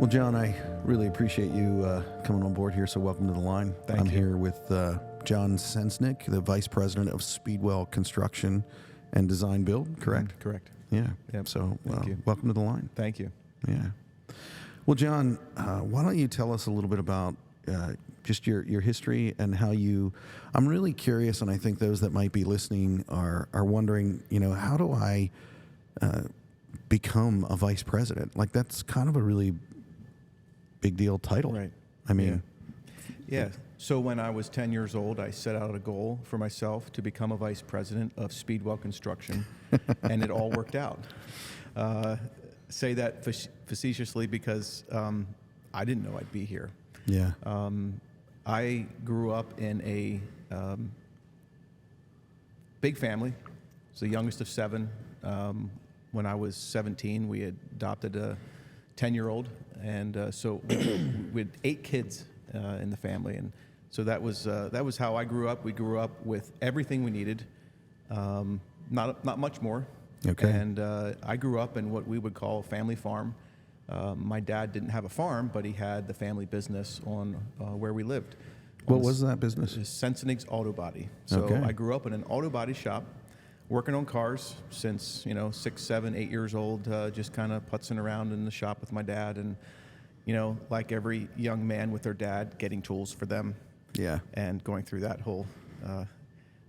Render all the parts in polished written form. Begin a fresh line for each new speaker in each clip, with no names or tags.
Well, Jon, I really appreciate you coming on board here. So welcome to the line.
Thank you.
I'm here with Jon Sensenig, the Vice President of Speedwell Construction and Design Build, correct?
Correct.
Yeah.
Yep.
So
Thank you.
welcome to the line.
Thank you.
Yeah. Well, Jon, why don't you tell us a little bit about just your history and how you, I'm really curious, and I think those that might be listening are wondering, how do I become a vice president? Like, that's kind of a really big deal title.
Right.
I mean,
Yeah. So when I was 10 years old, I set out a goal for myself to become a vice president of Speedwell Construction, and it all worked out. Say that facetiously because I didn't know I'd be here.
yeah.
I grew up in a big family. I was the youngest of 7. When I was 17, we had adopted a 10-year-old, and so we had 8 kids in the family, and so that was how I grew up. We grew up with everything we needed, not much more.
Okay.
And I grew up in what we would call a family farm. My dad didn't have a farm, but he had the family business on where we lived.
What was that business?
Sensenig's Auto Body. So
Okay.
I grew up in an auto body shop, working on cars since 6, 7, 8 years old. Just kind of putzing around in the shop with my dad, and like every young man with their dad, getting tools for them.
Yeah.
And going through that whole.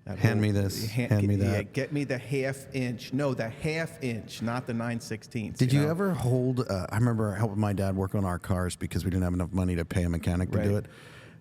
Hand me this, hand me that.
Yeah, get me the half inch. No, the half inch, not the 9/16.
Did you ever hold? I remember helping my dad work on our cars because we didn't have enough money to pay a mechanic to do
Right.
it.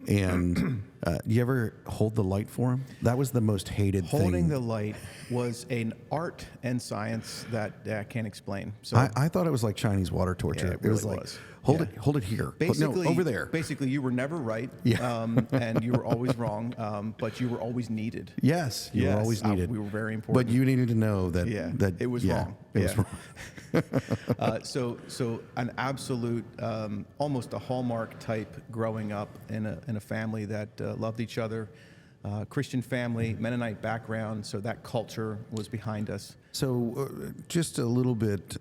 And you ever hold the light for him? That was the most hated thing.
Holding the light was an art and science that I can't explain. So
I thought it was like Chinese water torture.
Yeah,
it was
really
like,
was.
hold
Yeah.
it, hold it here.
basically,
No, over there.
Basically, you were never right,
Yeah.
and you were always wrong, but you were always needed.
Yes, you were always needed.
We were very important.
But you needed to know that.
Yeah,
that
it was wrong.
It was
Yeah.
wrong.
So an absolute, almost a hallmark type growing up in a family that loved each other, Christian family, Mennonite background. So that culture was behind us.
So, just a little bit,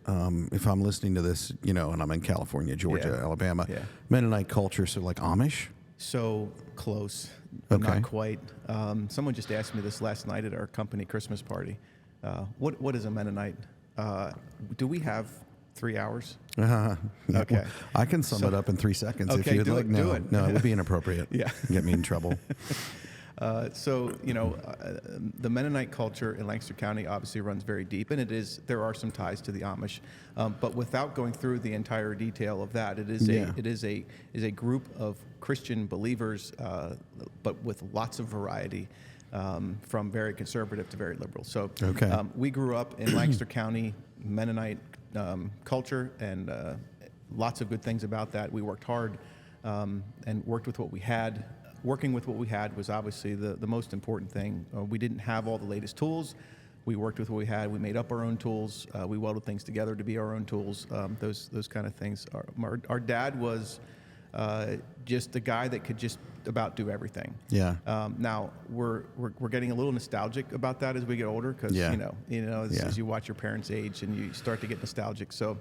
if I'm listening to this, and I'm in California, Georgia,
Yeah.
Alabama,
Yeah.
Mennonite culture, so like Amish?
So close,
Okay.
not quite. Someone just asked me this last night at our company Christmas party. What is a Mennonite? Do we have 3 hours?
Yeah,
Okay.
well, I can sum it up in 3 seconds if
Okay,
you'd
do
like.
it,
No,
do it.
no, it would be inappropriate.
Yeah.
Get me in trouble.
The Mennonite culture in Lancaster County obviously runs very deep, and there are some ties to the Amish. But without going through the entire detail of that, it is a group of Christian believers, but with lots of variety, from very conservative to very liberal. So
Okay.
we grew up in Lancaster County Mennonite culture, and lots of good things about that. We worked hard and worked with what we had. Working with what we had was obviously the most important thing. We didn't have all the latest tools. We worked with what we had. We made up our own tools. We welded things together to be our own tools. Those kind of things. Our dad was just a guy that could just about do everything.
Yeah.
Now we're getting a little nostalgic about that as we get older, because
Yeah.
as you watch your parents age and you start to get nostalgic. So,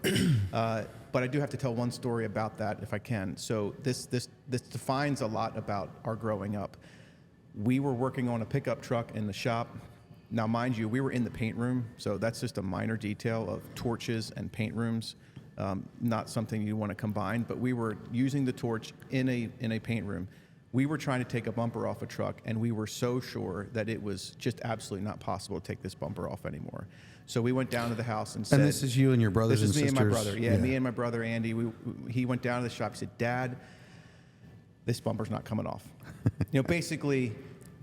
but I do have to tell one story about that if I can. So this defines a lot about our growing up. We were working on a pickup truck in the shop. Now, mind you, we were in the paint room, so that's just a minor detail of torches and paint rooms. Not something you want to combine, but we were using the torch in a paint room. We were trying to take a bumper off a truck, and we were so sure that it was just absolutely not possible to take this bumper off anymore. So we went down to the house and said...
And this is you and your brothers and sisters?
This is me and my brother. Yeah, me and my brother, Andy. He went down to the shop. He said, "Dad, this bumper's not coming off." Basically,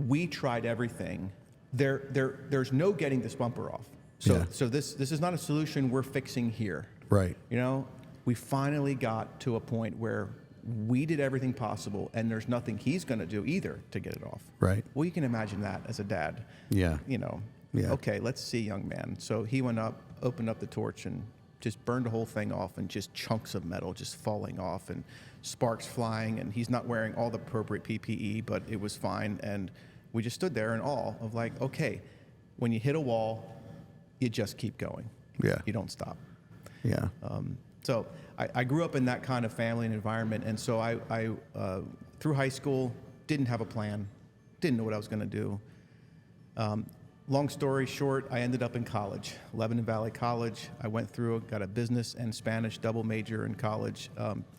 we tried everything. There's no getting this bumper off. So this is not a solution we're fixing here.
Right.
We finally got to a point where we did everything possible, and there's nothing he's going to do either to get it off.
Right.
Well, you can imagine that as a dad.
Yeah. Yeah.
Okay, let's see, young man. So he went up, opened up the torch, and just burned the whole thing off, and just chunks of metal just falling off and sparks flying, and he's not wearing all the appropriate PPE, but it was fine. And we just stood there in awe of like, okay, when you hit a wall, you just keep going.
Yeah.
You don't stop.
Yeah.
So I grew up in that kind of family and environment, and so I through high school didn't have a plan, didn't know what I was going to do. Long story short, I ended up in college, Lebanon Valley College. I went through, got a business and Spanish double major in college.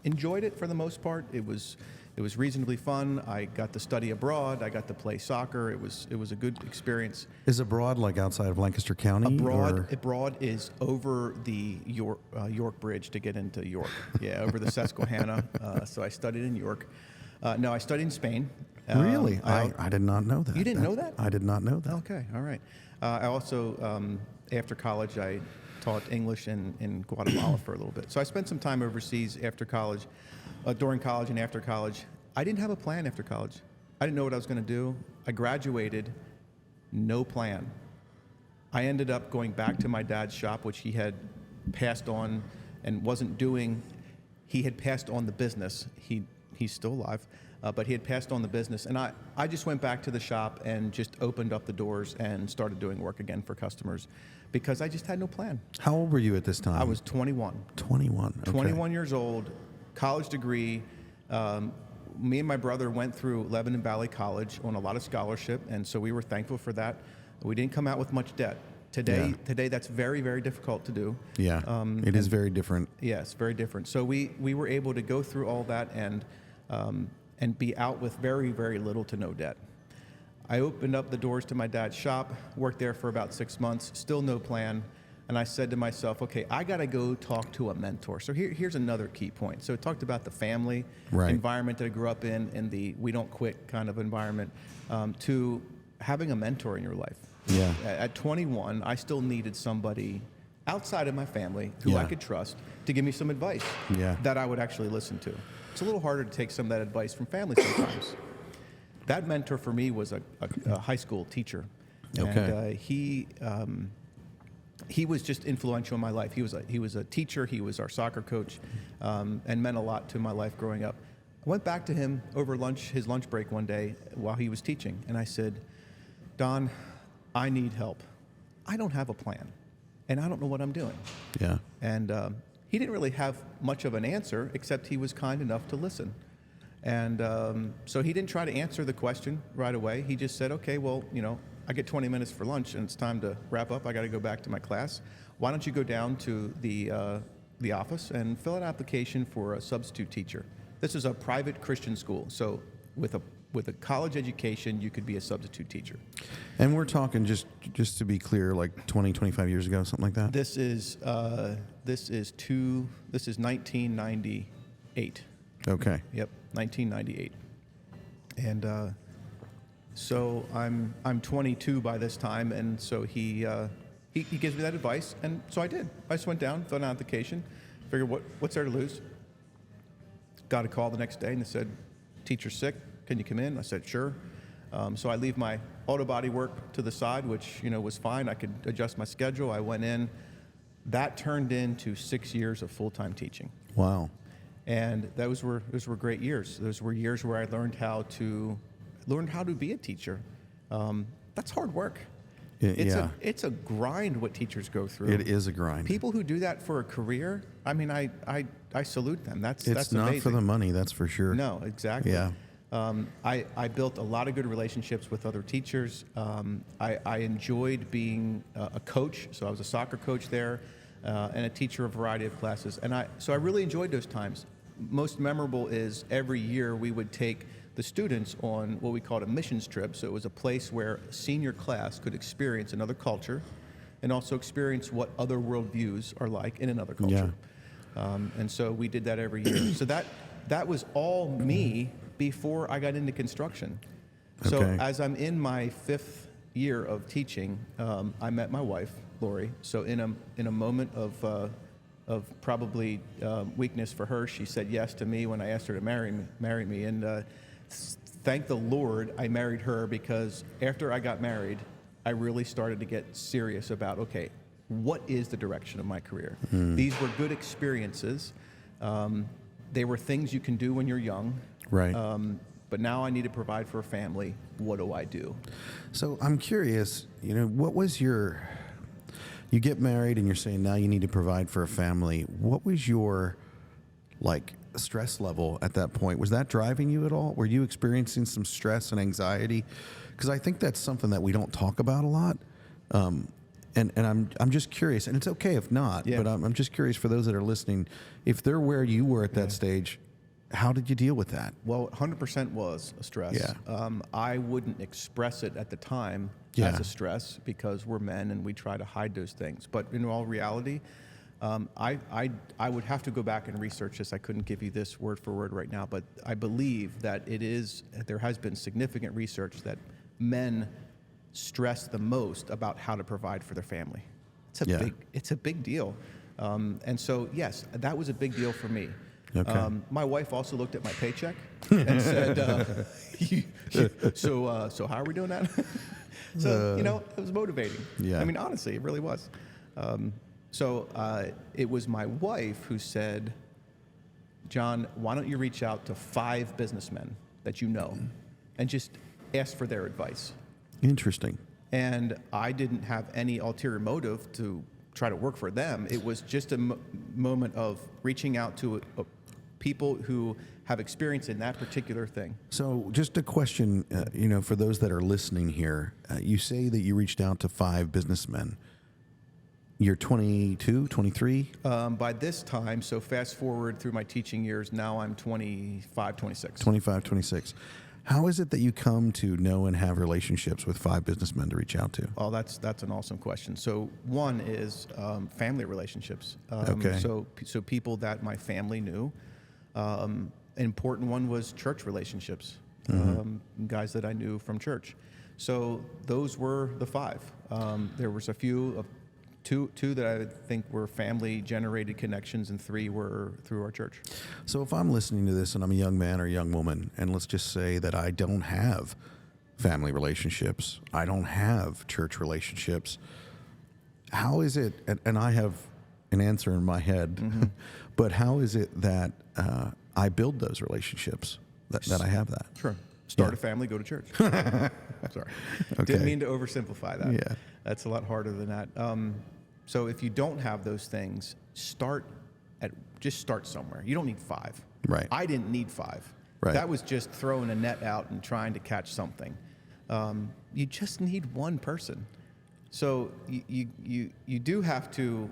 Enjoyed it for the most part. It was reasonably fun. I got to study abroad. I got to play soccer. It was a good experience.
Is abroad like outside of Lancaster County?
Abroad is over the York Bridge to get into York. Yeah, over the Susquehanna. So I studied in York. No, I studied in Spain.
Really? I did not know that.
You didn't know that?
I did not know that.
Okay, all right. I also, after college, I taught English in Guatemala for a little bit. So I spent some time overseas after college, during college and after college. I didn't have a plan after college. I didn't know what I was going to do. I graduated, no plan. I ended up going back to my dad's shop, which he had passed on and wasn't doing. He had passed on the business. He's still alive. But he had passed on the business. And I just went back to the shop and just opened up the doors and started doing work again for customers because I just had no plan.
How old were you at this time?
I was 21.
21. Okay.
21 years old, college degree. Me and my brother went through Lebanon Valley College on a lot of scholarship, and so we were thankful for that. We didn't come out with much debt. Today, that's very, very difficult to do.
Yeah, it is very different.
Yes, very different. So we were able to go through all that and be out with very, very little to no debt. I opened up the doors to my dad's shop, worked there for about 6 months, still no plan, and I said to myself, okay, I got to go talk to a mentor. So here's another key point. So it talked about the family environment that I grew up in the we don't quit kind of environment, to having a mentor in your life.
Yeah.
At 21, I still needed somebody outside of my family who I could trust to give me some advice that I would actually listen to. It's a little harder to take some of that advice from family sometimes. That mentor for me was a high school teacher.
Okay.
And he was just influential in my life. He was a teacher. He was our soccer coach, and meant a lot to my life growing up. I went back to him over his lunch break one day while he was teaching, and I said, Don, I need help. I don't have a plan, and I don't know what I'm doing.
Yeah.
And he didn't really have much of an answer, except he was kind enough to listen. And so he didn't try to answer the question right away. He just said, okay, well, I get 20 minutes for lunch and it's time to wrap up. I got to go back to my class. Why don't you go down to the office and fill out an application for a substitute teacher? This is a private Christian school. So with a college education, you could be a substitute teacher.
And we're talking, just to be clear, like 20, 25 years ago, something like that?
This is 1998.
Okay.
Yep, 1998. And so I'm 22 by this time, and so he gives me that advice, and so I did. I just went down, filled out an application, figured what's there to lose. Got a call the next day, and they said, teacher's sick, can you come in? I said, sure. So I leave my auto body work to the side, which was fine. I could adjust my schedule. I went in. That turned into 6 years of full-time teaching.
Wow.
And those were great years. Those were years where I learned how to be a teacher. That's hard work. It's a grind what teachers go through.
It is a grind.
People who do that for a career, I mean, I salute them. That's
not
amazing.
for the money, that's for sure.
No, exactly.
Yeah.
I built a lot of good relationships with other teachers. I enjoyed being a coach, so I was a soccer coach there, and a teacher of a variety of classes. So I really enjoyed those times. Most memorable is every year we would take the students on what we called a missions trip. So it was a place where a senior class could experience another culture and also experience what other worldviews are like in another culture. Yeah. And so we did that every year. So that was all me before I got into construction. So as I'm in my 5th year of teaching, I met my wife, Lori. So in a moment of probably weakness for her, she said yes to me when I asked her to marry me. And thank the Lord I married her, because after I got married, I really started to get serious about, okay, what is the direction of my career? These were good experiences. They were things you can do when you're young.
Right.
But now I need to provide for a family. What do I do?
So I'm curious, what was your you get married and you're saying now you need to provide for a family. What was your like stress level at that point? Was that driving you at all? Were you experiencing some stress and anxiety? Because I think that's something that we don't talk about a lot. And I'm just curious, and it's okay if not,
Yeah.
but I'm just curious for those that are listening, if they're where you were at that stage, how did you deal with that?
Well, 100% was a stress.
Yeah.
I wouldn't express it at the time
Yeah.
as a stress because we're men and we try to hide those things. But in all reality, I would have to go back and research this. I couldn't give you this word for word right now, but I believe that there has been significant research that men stress the most about how to provide for their family. It's a big deal. And so, yes, that was a big deal for me.
Okay.
My wife also looked at my paycheck and said, so how are we doing that? So, it was motivating.
Yeah.
I mean, honestly, it really was. So it was my wife who said, John, why don't you reach out to 5 businessmen that you know and just ask for their advice?
Interesting.
And I didn't have any ulterior motive to try to work for them. It was just a moment of reaching out to people who have experience in that particular thing.
So just a question, for those that are listening here, you say that you reached out to 5 businessmen. You're 22, 23?
By this time, so fast forward through my teaching years, now I'm 25, 26.
25, 26. How is it that you come to know and have relationships with 5 businessmen to reach out to?
Oh, that's an awesome question. So one is family relationships.
Okay.
So people that my family knew. An important one was church relationships. Guys that I knew from church. So those were the 5. There was a few of two that I think were family generated connections, and 3 were through our church.
So if I'm listening to this and I'm a young man or a young woman, and let's just say that I don't have family relationships, I don't have church relationships, how is it, and I have an answer in my head, but how is it that I build those relationships, that I have that?
Sure. Start a family, go to church. Sorry.
Okay.
Didn't mean to oversimplify that.
Yeah.
That's a lot harder than that. So if you don't have those things, just start somewhere. You don't need 5.
Right.
I didn't need 5.
Right.
That was just throwing a net out and trying to catch something. You just need one person. So you do have to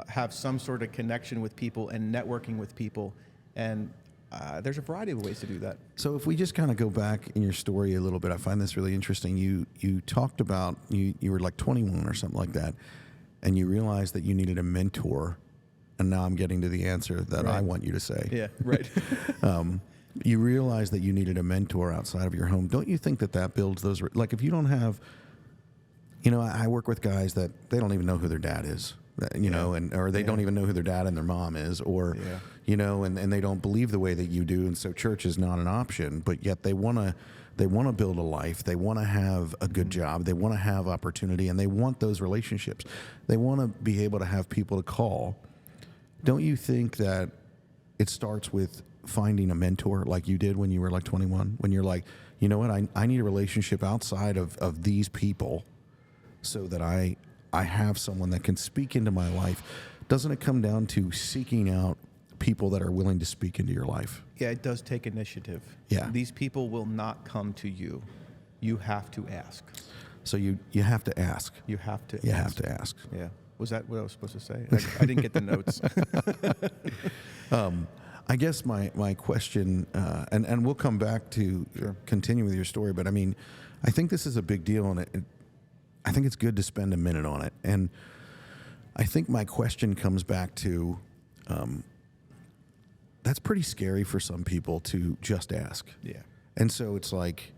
have some sort of connection with people and networking with people, and there's a variety of ways to do that.
So if we just kind of go back in your story a little bit, I find this really interesting. You talked about, you were like 21 or something like that, and you realized that you needed a mentor, and now I'm getting to the answer that I want you to say.
Yeah, right.
You realized that you needed a mentor outside of your home. Don't you think that builds those, like if you don't have, I work with guys that they don't even know who their dad is. Or they don't even know who their dad and their mom is, or, and they don't believe the way that you do. And so church is not an option, but yet they want to build a life. They want to have a good job. They want to have opportunity, and they want those relationships. They want to be able to have people to call. Don't you think that it starts with finding a mentor like you did when you were like 21, when you're like, you know what, I need a relationship outside of these people so that I have someone that can speak into my life? Doesn't it come down to seeking out people that are willing to speak into your life?
Yeah, it does take initiative.
Yeah.
These people will not come to you. You have to ask.
So you have to ask.
You have to
You
ask.
have to ask.
Yeah. Was that what I was supposed to say? I didn't get the notes.
I guess my question, and we'll come back to continue with your story, but I mean, I think this is a big deal, and I think it's good to spend a minute on it. And I think my question comes back to, that's pretty scary for some people to just ask.
Yeah.
And so it's like,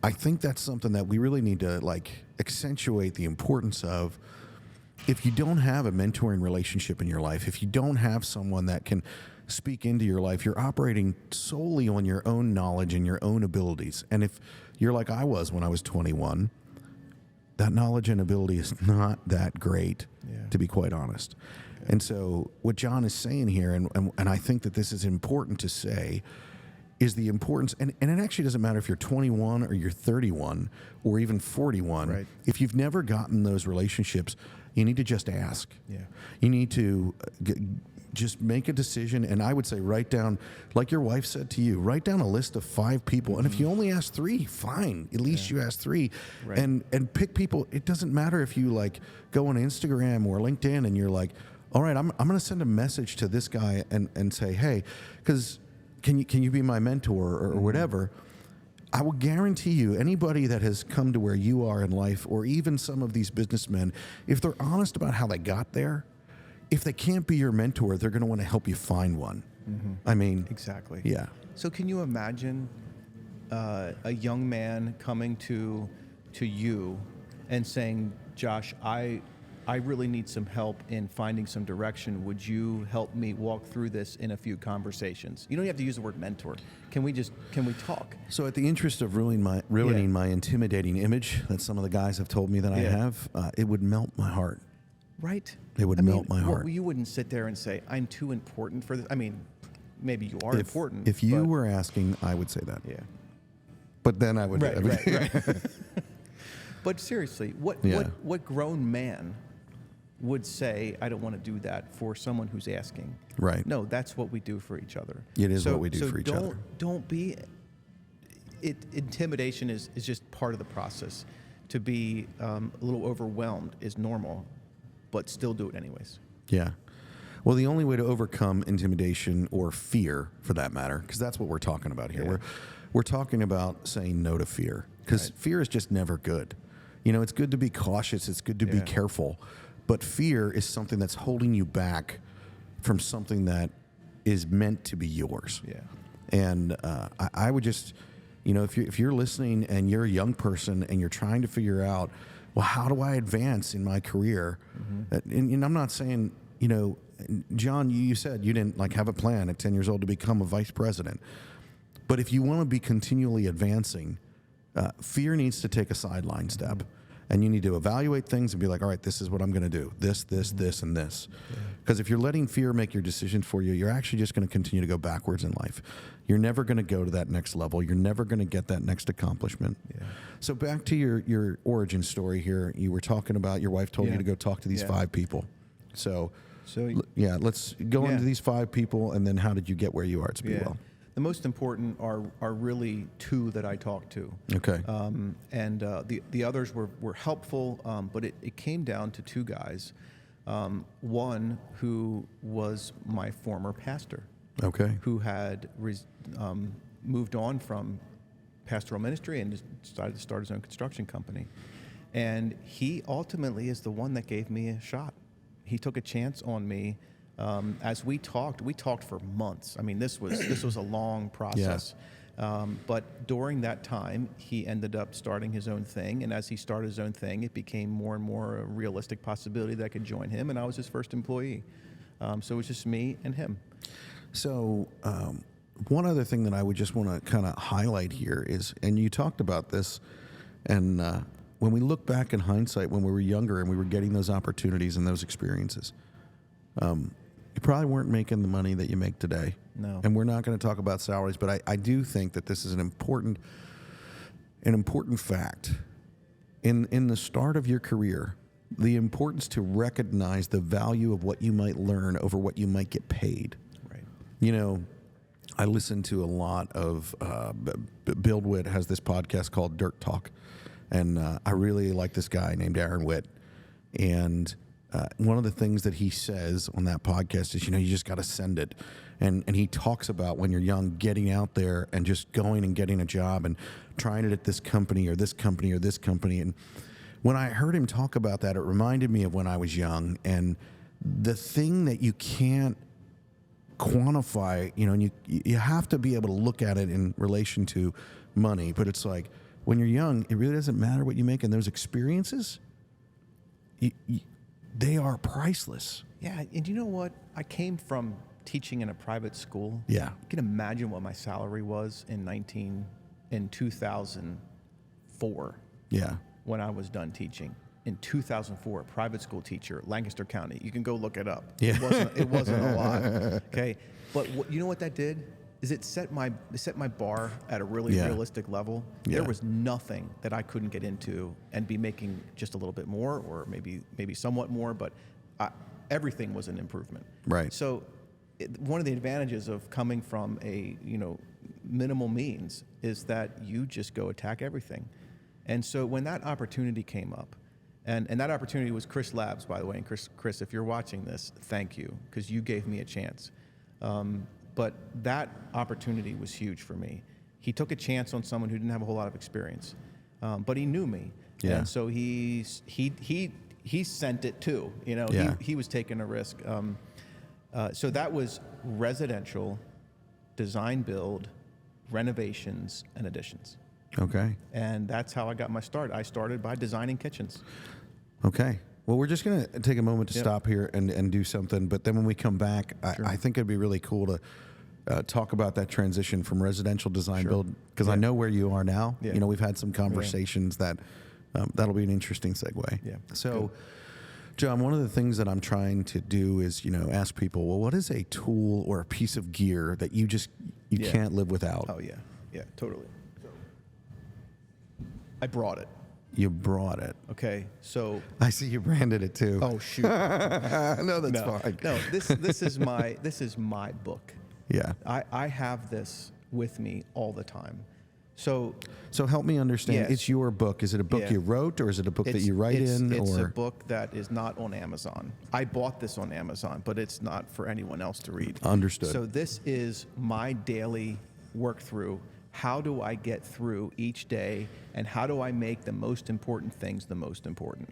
I think that's something that we really need to like accentuate the importance of. If you don't have a mentoring relationship in your life, if you don't have someone that can speak into your life, you're operating solely on your own knowledge and your own abilities. And if you're like I was when I was 21, that knowledge and ability is not that great, to be quite honest. And so what John is saying here, and I think that this is important to say, is the importance, and it actually doesn't matter if you're 21 or you're 31 or even 41.
Right.
If you've never gotten those relationships, you need to just ask.
Yeah.
You need to just make a decision, and I would say write down, like your wife said to you, write down a list of 5 people, and if you only ask 3, fine. At least you ask 3,
Right.
and pick people. It doesn't matter if you like go on Instagram or LinkedIn and you're like, all right, I'm going to send a message to this guy and say, hey, because can you be my mentor or whatever. I will guarantee you, anybody that has come to where you are in life, or even some of these businessmen, if they're honest about how they got there, if they can't be your mentor, they're going to want to help you find one. I mean,
Exactly.
yeah.
So can you imagine a young man coming to you and saying, Josh, I really need some help in finding some direction. Would you help me walk through this in a few conversations? You don't have to use the word mentor. Can we talk?
So, at the interest of ruining my intimidating image that some of the guys have told me that I have, it would melt my heart.
Right?
It would melt my heart.
Well, you wouldn't sit there and say, I'm too important for this. I mean, maybe you are important.
If you were asking, I would say that.
Yeah.
But then I would.
Right. But seriously, what grown man would say, I don't want to do that for someone who's asking?
Right.
No, that's what we do for each other.
It is what we do for each other.
Don't be. Intimidation is just part of the process. To be a little overwhelmed is normal, but still do it anyways.
Yeah. Well, the only way to overcome intimidation or fear, for that matter, because that's what we're talking about here.
Yeah.
We're talking about saying no to fear, because fear is just never good. You know, it's good to be cautious. It's good to be careful. But fear is something that's holding you back from something that is meant to be yours.
Yeah.
And I would just, you know, if you're listening and you're a young person and you're trying to figure out, well, how do I advance in my career? And I'm not saying, you know, John, you said you didn't like have a plan at 10 years old to become a vice president. But if you want to be continually advancing, fear needs to take a sideline step. And you need to evaluate things and be like, all right, this is what I'm going to do. This, and this. Because if you're letting fear make your decisions for you, you're actually just going to continue to go backwards in life. You're never going to go to that next level. You're never going to get that next accomplishment. Yeah. So back to your origin story here. You were talking about your wife told you to go talk to these 5 people. So let's go into these 5 people, and then how did you get where you are at Speedwell?
The most important are really 2 that I talked to.
Okay.
And the others were helpful, but it came down to 2 guys. One who was my former pastor.
Okay.
Who had moved on from pastoral ministry and decided to start his own construction company. And he ultimately is the one that gave me a shot. He took a chance on me. As we talked for months. I mean, this was a long process. But during that time, he ended up starting his own thing. And as he started his own thing, it became more and more a realistic possibility that I could join him. And I was his first employee. So it was just me and him.
So one other thing that I would just want to kind of highlight here is, and you talked about this, and when we look back in hindsight, when we were younger and we were getting those opportunities and those experiences, you probably weren't making the money that you make today.
No.
And we're not going to talk about salaries, but I do think that this is an important fact. In the start of your career, the importance to recognize the value of what you might learn over what you might get paid.
Right.
You know, I listen to a lot of, Bill Witt has this podcast called Dirt Talk, and I really like this guy named Aaron Witt. And one of the things that he says on that podcast is, you know, you just got to send it. And he talks about when you're young, getting out there and just going and getting a job and trying it at this company or this company or this company. And when I heard him talk about that, it reminded me of when I was young. And the thing that you can't quantify, you know, and you have to be able to look at it in relation to money. But it's like when you're young, it really doesn't matter what you make. And those experiences, they are priceless.
Yeah, and you know what? I came from teaching in a private school.
Yeah.
You can imagine what my salary was in 2004.
Yeah.
When I was done teaching. In 2004, a private school teacher, Lancaster County. You can go look it up.
Yeah.
It wasn't a lot. Okay. But you know what that did? it set my bar at a really
Yeah.
realistic level.
Yeah.
There was nothing that I couldn't get into and be making just a little bit more, or maybe somewhat more, but everything was an improvement.
Right.
So one of the advantages of coming from a minimal means is that you just go attack everything. And so when that opportunity came up, and that opportunity was Chris Labs, by the way, and Chris, if you're watching this, thank you, because you gave me a chance. But that opportunity was huge for me. He took a chance on someone who didn't have a whole lot of experience, but he knew me,
Yeah.
and so he sent it too.
Yeah.
He was taking a risk. So that was residential, design build, renovations, and additions.
Okay.
And that's how I got my start. I started by designing kitchens.
Okay. Well, we're just going to take a moment to
Yep.
stop here and do something. But then when we come back,
Sure.
I think it'd be really cool to talk about that transition from residential design
Sure.
build, because I
Yeah.
know where you are now.
Yeah.
We've had some conversations that that'll be an interesting segue.
Yeah.
So, John, one of the things that I'm trying to do is, ask people, well, what is a tool or a piece of gear that you
Yeah.
can't live without?
Oh, yeah. Yeah, totally. I brought it.
You brought it.
Okay, so
I see you branded it too.
oh shoot,
no, that's
no,
fine.
no. This is my book.
Yeah.
I have this with me all the time. So
So help me understand.
Yes.
It's your book. Is it a book
Yeah.
you wrote, or is it a book that you write
it's
in?
It's
or
a book that is not on Amazon. I bought this on Amazon, but it's not for anyone else to read.
Understood.
So this is my daily work through. How do I get through each day, and how do I make the most important things the most important?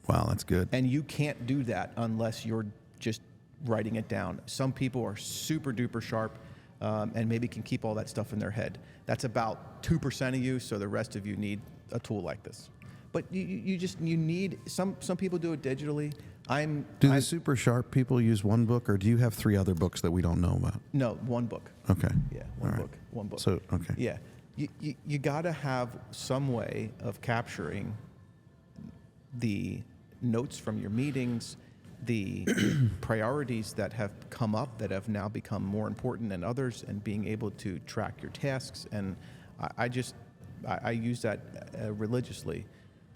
Wow, that's good.
And you can't do that unless you're just writing it down. Some people are super duper sharp and maybe can keep all that stuff in their head. That's about 2% of you, so the rest of you need a tool like this. But you need, some people do it digitally.
Do the super sharp people use one book, or do you have 3 other books that we don't know about?
No, one book.
Okay.
Yeah,
All right.
one book.
So, okay.
Yeah, you got to have some way of capturing the notes from your meetings, the priorities that have come up that have now become more important than others, and being able to track your tasks. And I use that religiously.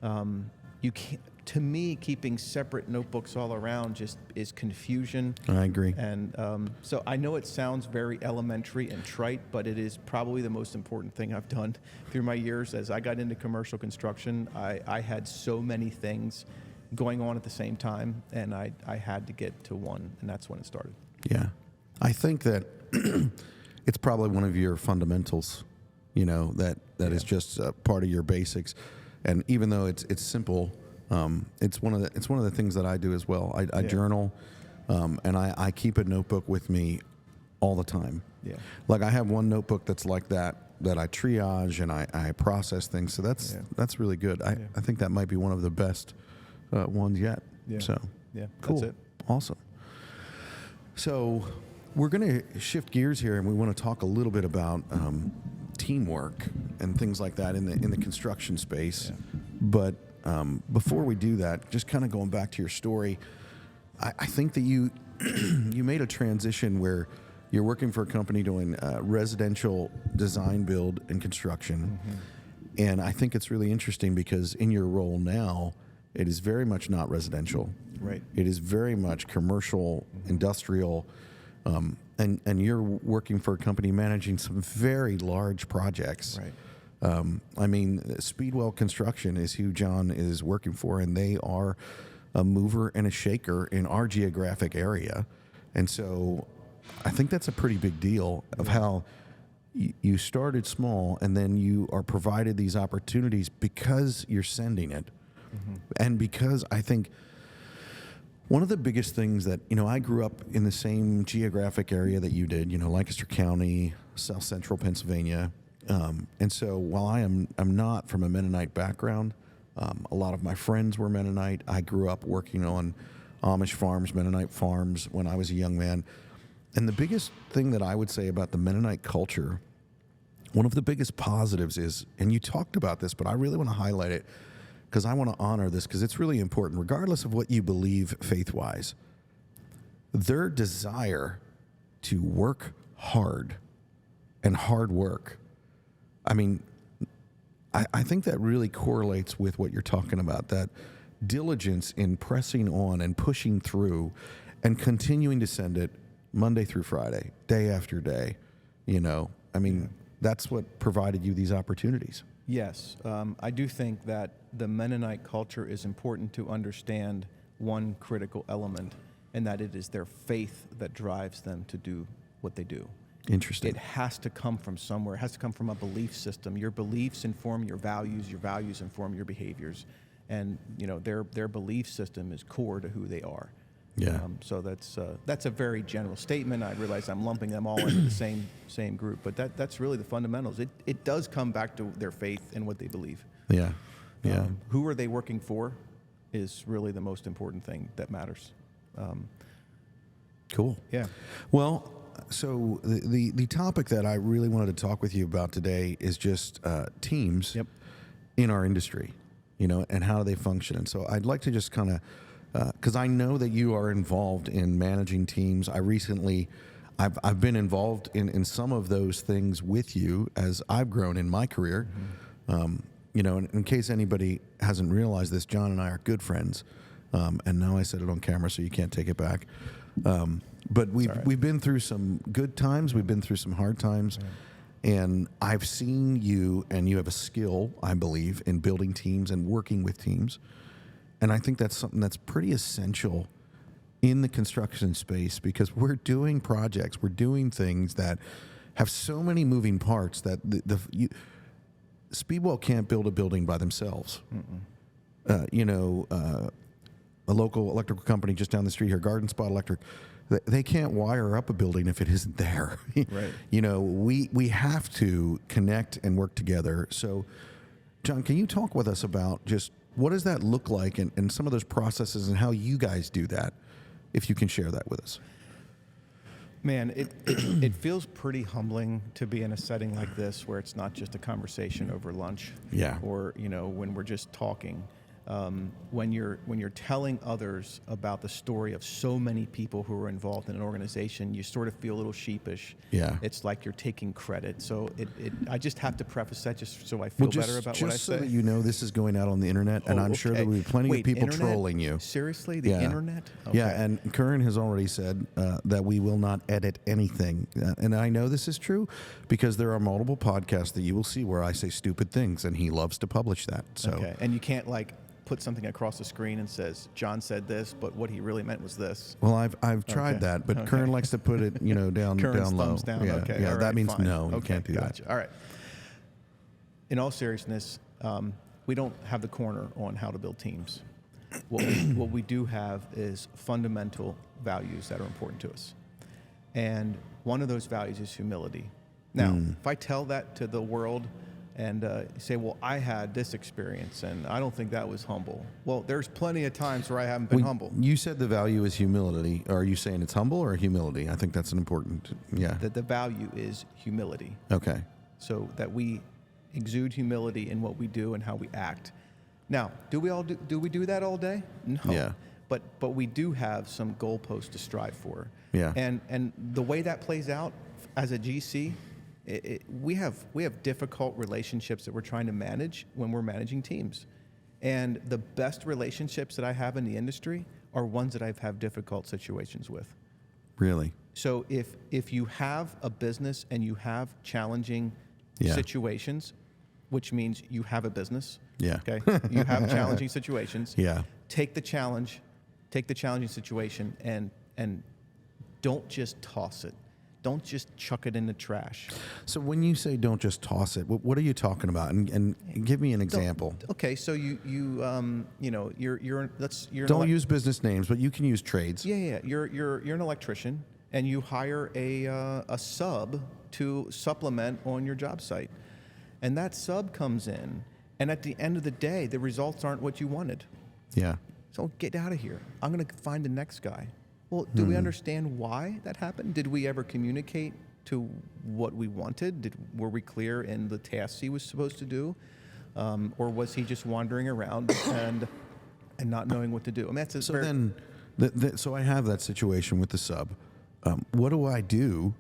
You can't. To me, keeping separate notebooks all around just is confusion.
I agree.
And so I know it sounds very elementary and trite, but it is probably the most important thing I've done through my years. As I got into commercial construction, I had so many things going on at the same time, and I had to get to one, and that's when it started.
Yeah. I think that it's probably one of your fundamentals, that is just part of your basics. And even though it's simple, it's one of the things that I do as well. I journal, and I keep a notebook with me all the time.
Yeah.
Like I have one notebook that's like that I triage and I process things. So that's really good. I think that might be one of the best ones yet.
Yeah.
So
Yeah,
cool.
that's it.
Awesome. So we're going to shift gears here, and we want to talk a little bit about teamwork and things like that in the construction space.
Yeah.
But before we do that, just kind of going back to your story, I think that you you made a transition where you're working for a company doing residential design, build, and construction. Mm-hmm. And I think it's really interesting because in your role now, it is very much not residential.
Right.
It is very much commercial, industrial, and you're working for a company managing some very large projects.
Right.
I mean, Speedwell Construction is who John is working for, and they are a mover and a shaker in our geographic area. And so I think that's a pretty big deal of how you started small, and then you are provided these opportunities because you're sending it. Mm-hmm. And because I think one of the biggest things that, I grew up in the same geographic area that you did, Lancaster County, South Central Pennsylvania. And so while I'm not from a Mennonite background, a lot of my friends were Mennonite. I grew up working on Amish farms, Mennonite farms when I was a young man. And the biggest thing that I would say about the Mennonite culture, one of the biggest positives is, and you talked about this, but I really want to highlight it because I want to honor this because it's really important, regardless of what you believe faith-wise. Their desire to work hard and hard work. I mean, I think that really correlates with what you're talking about, that diligence in pressing on and pushing through and continuing to send it Monday through Friday, day after day. I mean, that's what provided you these opportunities.
Yes. I do think that the Mennonite culture is important to understand one critical element, and that it is their faith that drives them to do what they do.
Interesting.
It has to come from somewhere. It has to come from a belief system. Your beliefs inform your values inform your behaviors. And, their belief system is core to who they are.
Yeah.
So that's a very general statement. I realize I'm lumping them all into the same group, but that's really the fundamentals. It does come back to their faith and what they believe.
Yeah. Yeah.
Who are they working for is really the most important thing that matters.
Cool.
Yeah.
Well, so the topic that I really wanted to talk with you about today is just teams in our industry, and how they function. And so I'd like to just kind of, because I know that you are involved in managing teams. I've been involved in some of those things with you as I've grown in my career. In case anybody hasn't realized this, Jon and I are good friends. And now I said it on camera, so you can't take it back. But we've been through some good times. We've been through some hard times. And I've seen you, and you have a skill, I believe, in building teams and working with teams. And I think that's something that's pretty essential in the construction space, because we're doing projects, we're doing things that have so many moving parts that Speedwell can't build a building by themselves. A local electrical company just down the street here, Garden Spot Electric, they can't wire up a building if it isn't there.
Right.
We have to connect and work together. So, Jon, can you talk with us about just what does that look like, and some of those processes and how you guys do that, if you can share that with us?
Man, it feels pretty humbling to be in a setting like this where it's not just a conversation over lunch.
Yeah.
Or, when we're just talking. When you're telling others about the story of so many people who are involved in an organization, you sort of feel a little sheepish.
Yeah.
It's like you're taking credit. So I just have to preface that just so I feel better about what I say.
Just so that this is going out on the internet, and I'm sure there will be plenty of people trolling you.
Seriously? The internet? Okay.
Yeah, and Curran has already said that we will not edit anything. And I know this is true because there are multiple podcasts that you will see where I say stupid things, and he loves to publish that. So.
Okay, and you can't put something across the screen and says, Jon said this, but what he really meant was this.
Well, I've tried that, but Curran likes to put it, down
Curran's
low.
Thumbs down.
Yeah,
Okay.
yeah,
All
that
right,
means
fine.
no. You
Okay,
can't do
gotcha.
that.
All right. In all seriousness, we don't have the corner on how to build teams. What we do have is fundamental values that are important to us. And one of those values is humility. Now, if I tell that to the world and say, well, I had this experience and I don't think that was humble. Well, there's plenty of times where I haven't been humble.
You said the value is humility. Are you saying it's humble or humility? I think that's an important,
That the value is humility.
Okay.
So that we exude humility in what we do and how we act. Now, do we do that all day? No.
Yeah.
But we do have some goalposts to strive for.
Yeah.
And the way that plays out as a GC, we have difficult relationships that we're trying to manage when we're managing teams. And the best relationships that I have in the industry are ones that I've had difficult situations with.
Really?
So if you have a business and you have challenging situations, which means you have a business.
Yeah.
Okay. You have challenging situations.
Yeah.
Take the challenging situation and don't just toss it. Don't just chuck it in the trash.
So when you say don't just toss it, what are you talking about? And give me an example.
Okay, so you're
Don't use business names, but you can use trades.
Yeah. You're an electrician, and you hire a sub to supplement on your job site, and that sub comes in, and at the end of the day, the results aren't what you wanted.
Yeah.
So get out of here. I'm going to find the next guy. Well, do we understand why that happened? Did we ever communicate to what we wanted? Were we clear in the tasks he was supposed to do? Or was he just wandering around and not knowing what to do? I mean,
So I have that situation with the sub. What do I do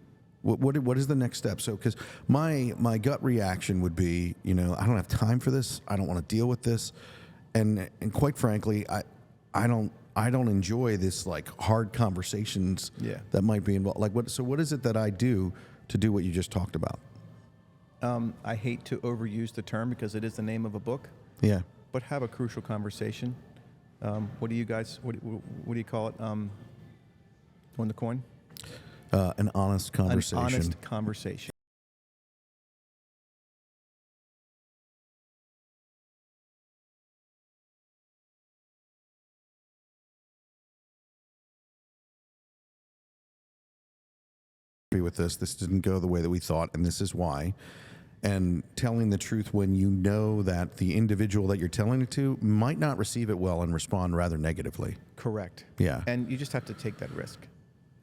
What is the next step? So, because my gut reaction would be, I don't have time for this. I don't want to deal with this, and quite frankly, I don't enjoy this like hard conversations that might be involved. Like what is it that I do to do what you just talked about?
I hate to overuse the term because it is the name of a book.
Yeah.
But have a crucial conversation. What do you guys? What do you call it? On the coin.
An honest conversation.
An honest conversation.
With this didn't go the way that we thought, and this is why. And telling the truth when you know that the individual that you're telling it to might not receive it well and respond rather negatively.
Correct.
Yeah.
And you just have to take that risk.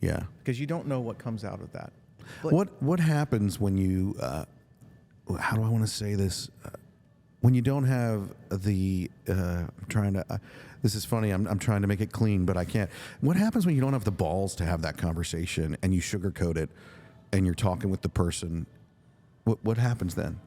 Yeah.
Because you don't know what comes out of that.
But what happens when you, how do I want to say this? When you don't have the, this is funny, I'm trying to make it clean, but I can't. What happens when you don't have the balls to have that conversation and you sugarcoat it and you're talking with the person? What happens then?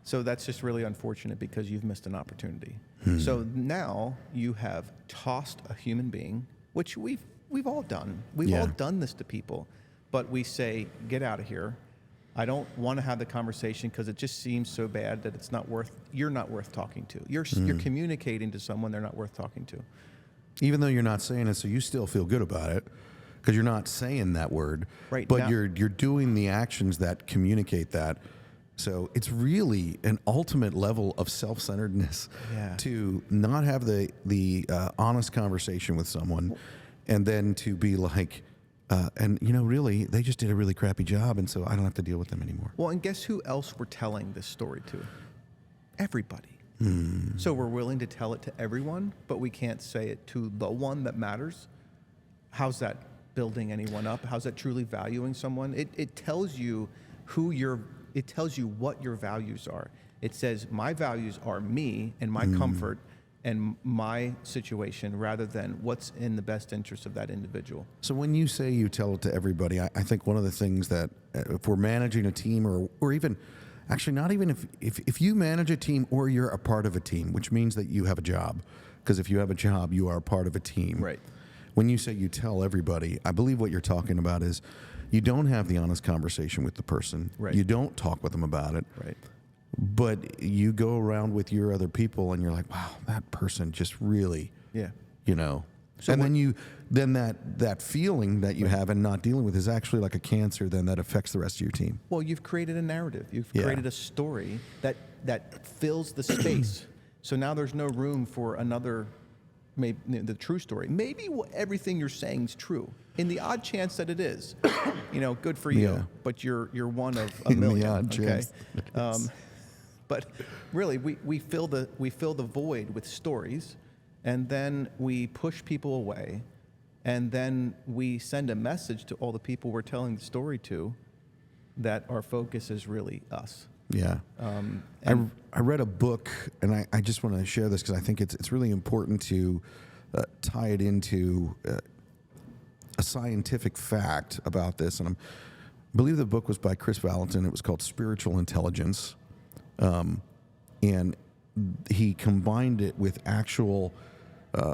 So that's just really unfortunate because you've missed an opportunity. So now you have tossed a human being, which we've all done. We've all done this to people, but we say, get out of here. I don't want to have the conversation because it just seems so bad that you're not worth talking to. You're communicating to someone they're not worth talking to.
Even though you're not saying it, so you still feel good about it because you're not saying that word,
right?
But
now,
you're doing the actions that communicate that. So it's really an ultimate level of self-centeredness to not have the honest conversation with someone, and then to be like, really, they just did a really crappy job, and so I don't have to deal with them anymore.
Well, and guess who else we're telling this story to? Everybody. So we're willing to tell it to everyone, but we can't say it to the one that matters. How's that building anyone up? How's that truly valuing someone? It tells you it tells you what your values are. It says my values are me and my comfort and my situation rather than what's in the best interest of that individual.
So when you say you tell it to everybody, I think one of the things that if we're managing a team or even actually not even if you manage a team or you're a part of a team, which means that you have a job, because if you have a job, you are a part of a team.
Right.
When you say you tell everybody, I believe what you're talking about is you don't have the honest conversation with the person.
Right.
You don't talk with them about it.
Right.
But you go around with your other people and you're like, wow, that person just really, So and then that feeling that you have and not dealing with is actually like a cancer then that affects the rest of your team.
Well, you've created a narrative. You've created a story that fills the space. So now there's no room for another, maybe the true story. Maybe everything you're saying is true. In the odd chance that it is, good for you. Yeah. But you're one of a million.
In the odd chance.
But really, we fill the void with stories, and then we push people away, and then we send a message to all the people we're telling the story to that our focus is really us.
Yeah. I read a book, and I just want to share this because I think it's really important to tie it into a scientific fact about this. And I believe the book was by Chris Valentin. It was called Spiritual Intelligence. And he combined it with actual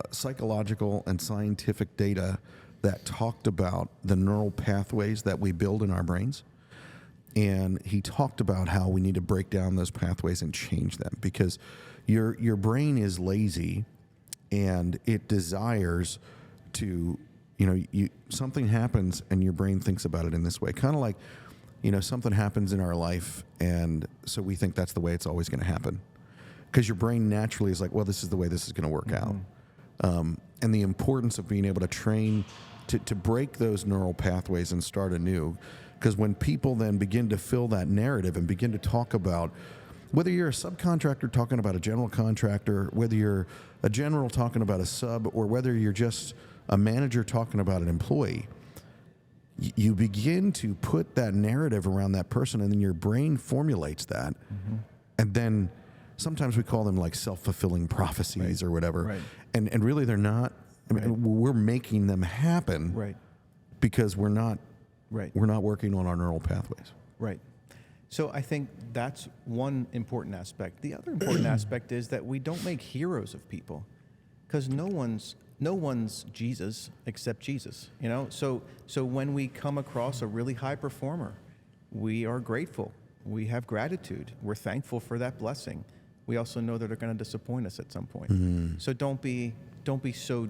psychological and scientific data that talked about the neural pathways that we build in our brains. And he talked about how we need to break down those pathways and change them because your brain is lazy and it desires to, something happens and your brain thinks about it in this way. Kind of like, something happens in our life, and so we think that's the way it's always going to happen. Because your brain naturally is like, well, this is the way this is going to work out. And the importance of being able to train to break those neural pathways and start anew. Because when people then begin to fill that narrative and begin to talk about, whether you're a subcontractor talking about a general contractor, whether you're a general talking about a sub, or whether you're just a manager talking about an employee, you begin to put that narrative around that person, and then your brain formulates that. And then sometimes we call them like self-fulfilling prophecies or whatever.
Right.
And really they're not. I mean, we're making them happen
Right.
because we're not
Right.
We're not working on our neural pathways.
Right. So I think that's one important aspect. The other important aspect is that we don't make heroes of people, because no one's Jesus except Jesus. You know. So when we come across a really high performer, we are grateful. We have gratitude. We're thankful for that blessing. We also know that they're going to disappoint us at some point. So don't be so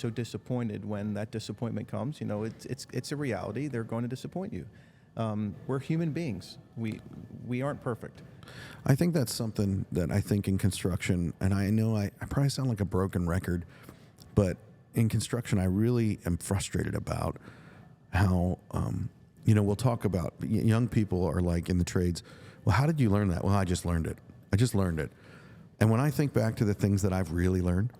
disappointed when that disappointment comes. You know, it's a reality. They're going to disappoint you. We're human beings. We aren't perfect.
I think that's something that I think in construction, and I know I probably sound like a broken record, but in construction, I really am frustrated about how, we'll talk about young people are like in the trades. Well, how did you learn that? Well, I just learned it. And when I think back to the things that I've really learned,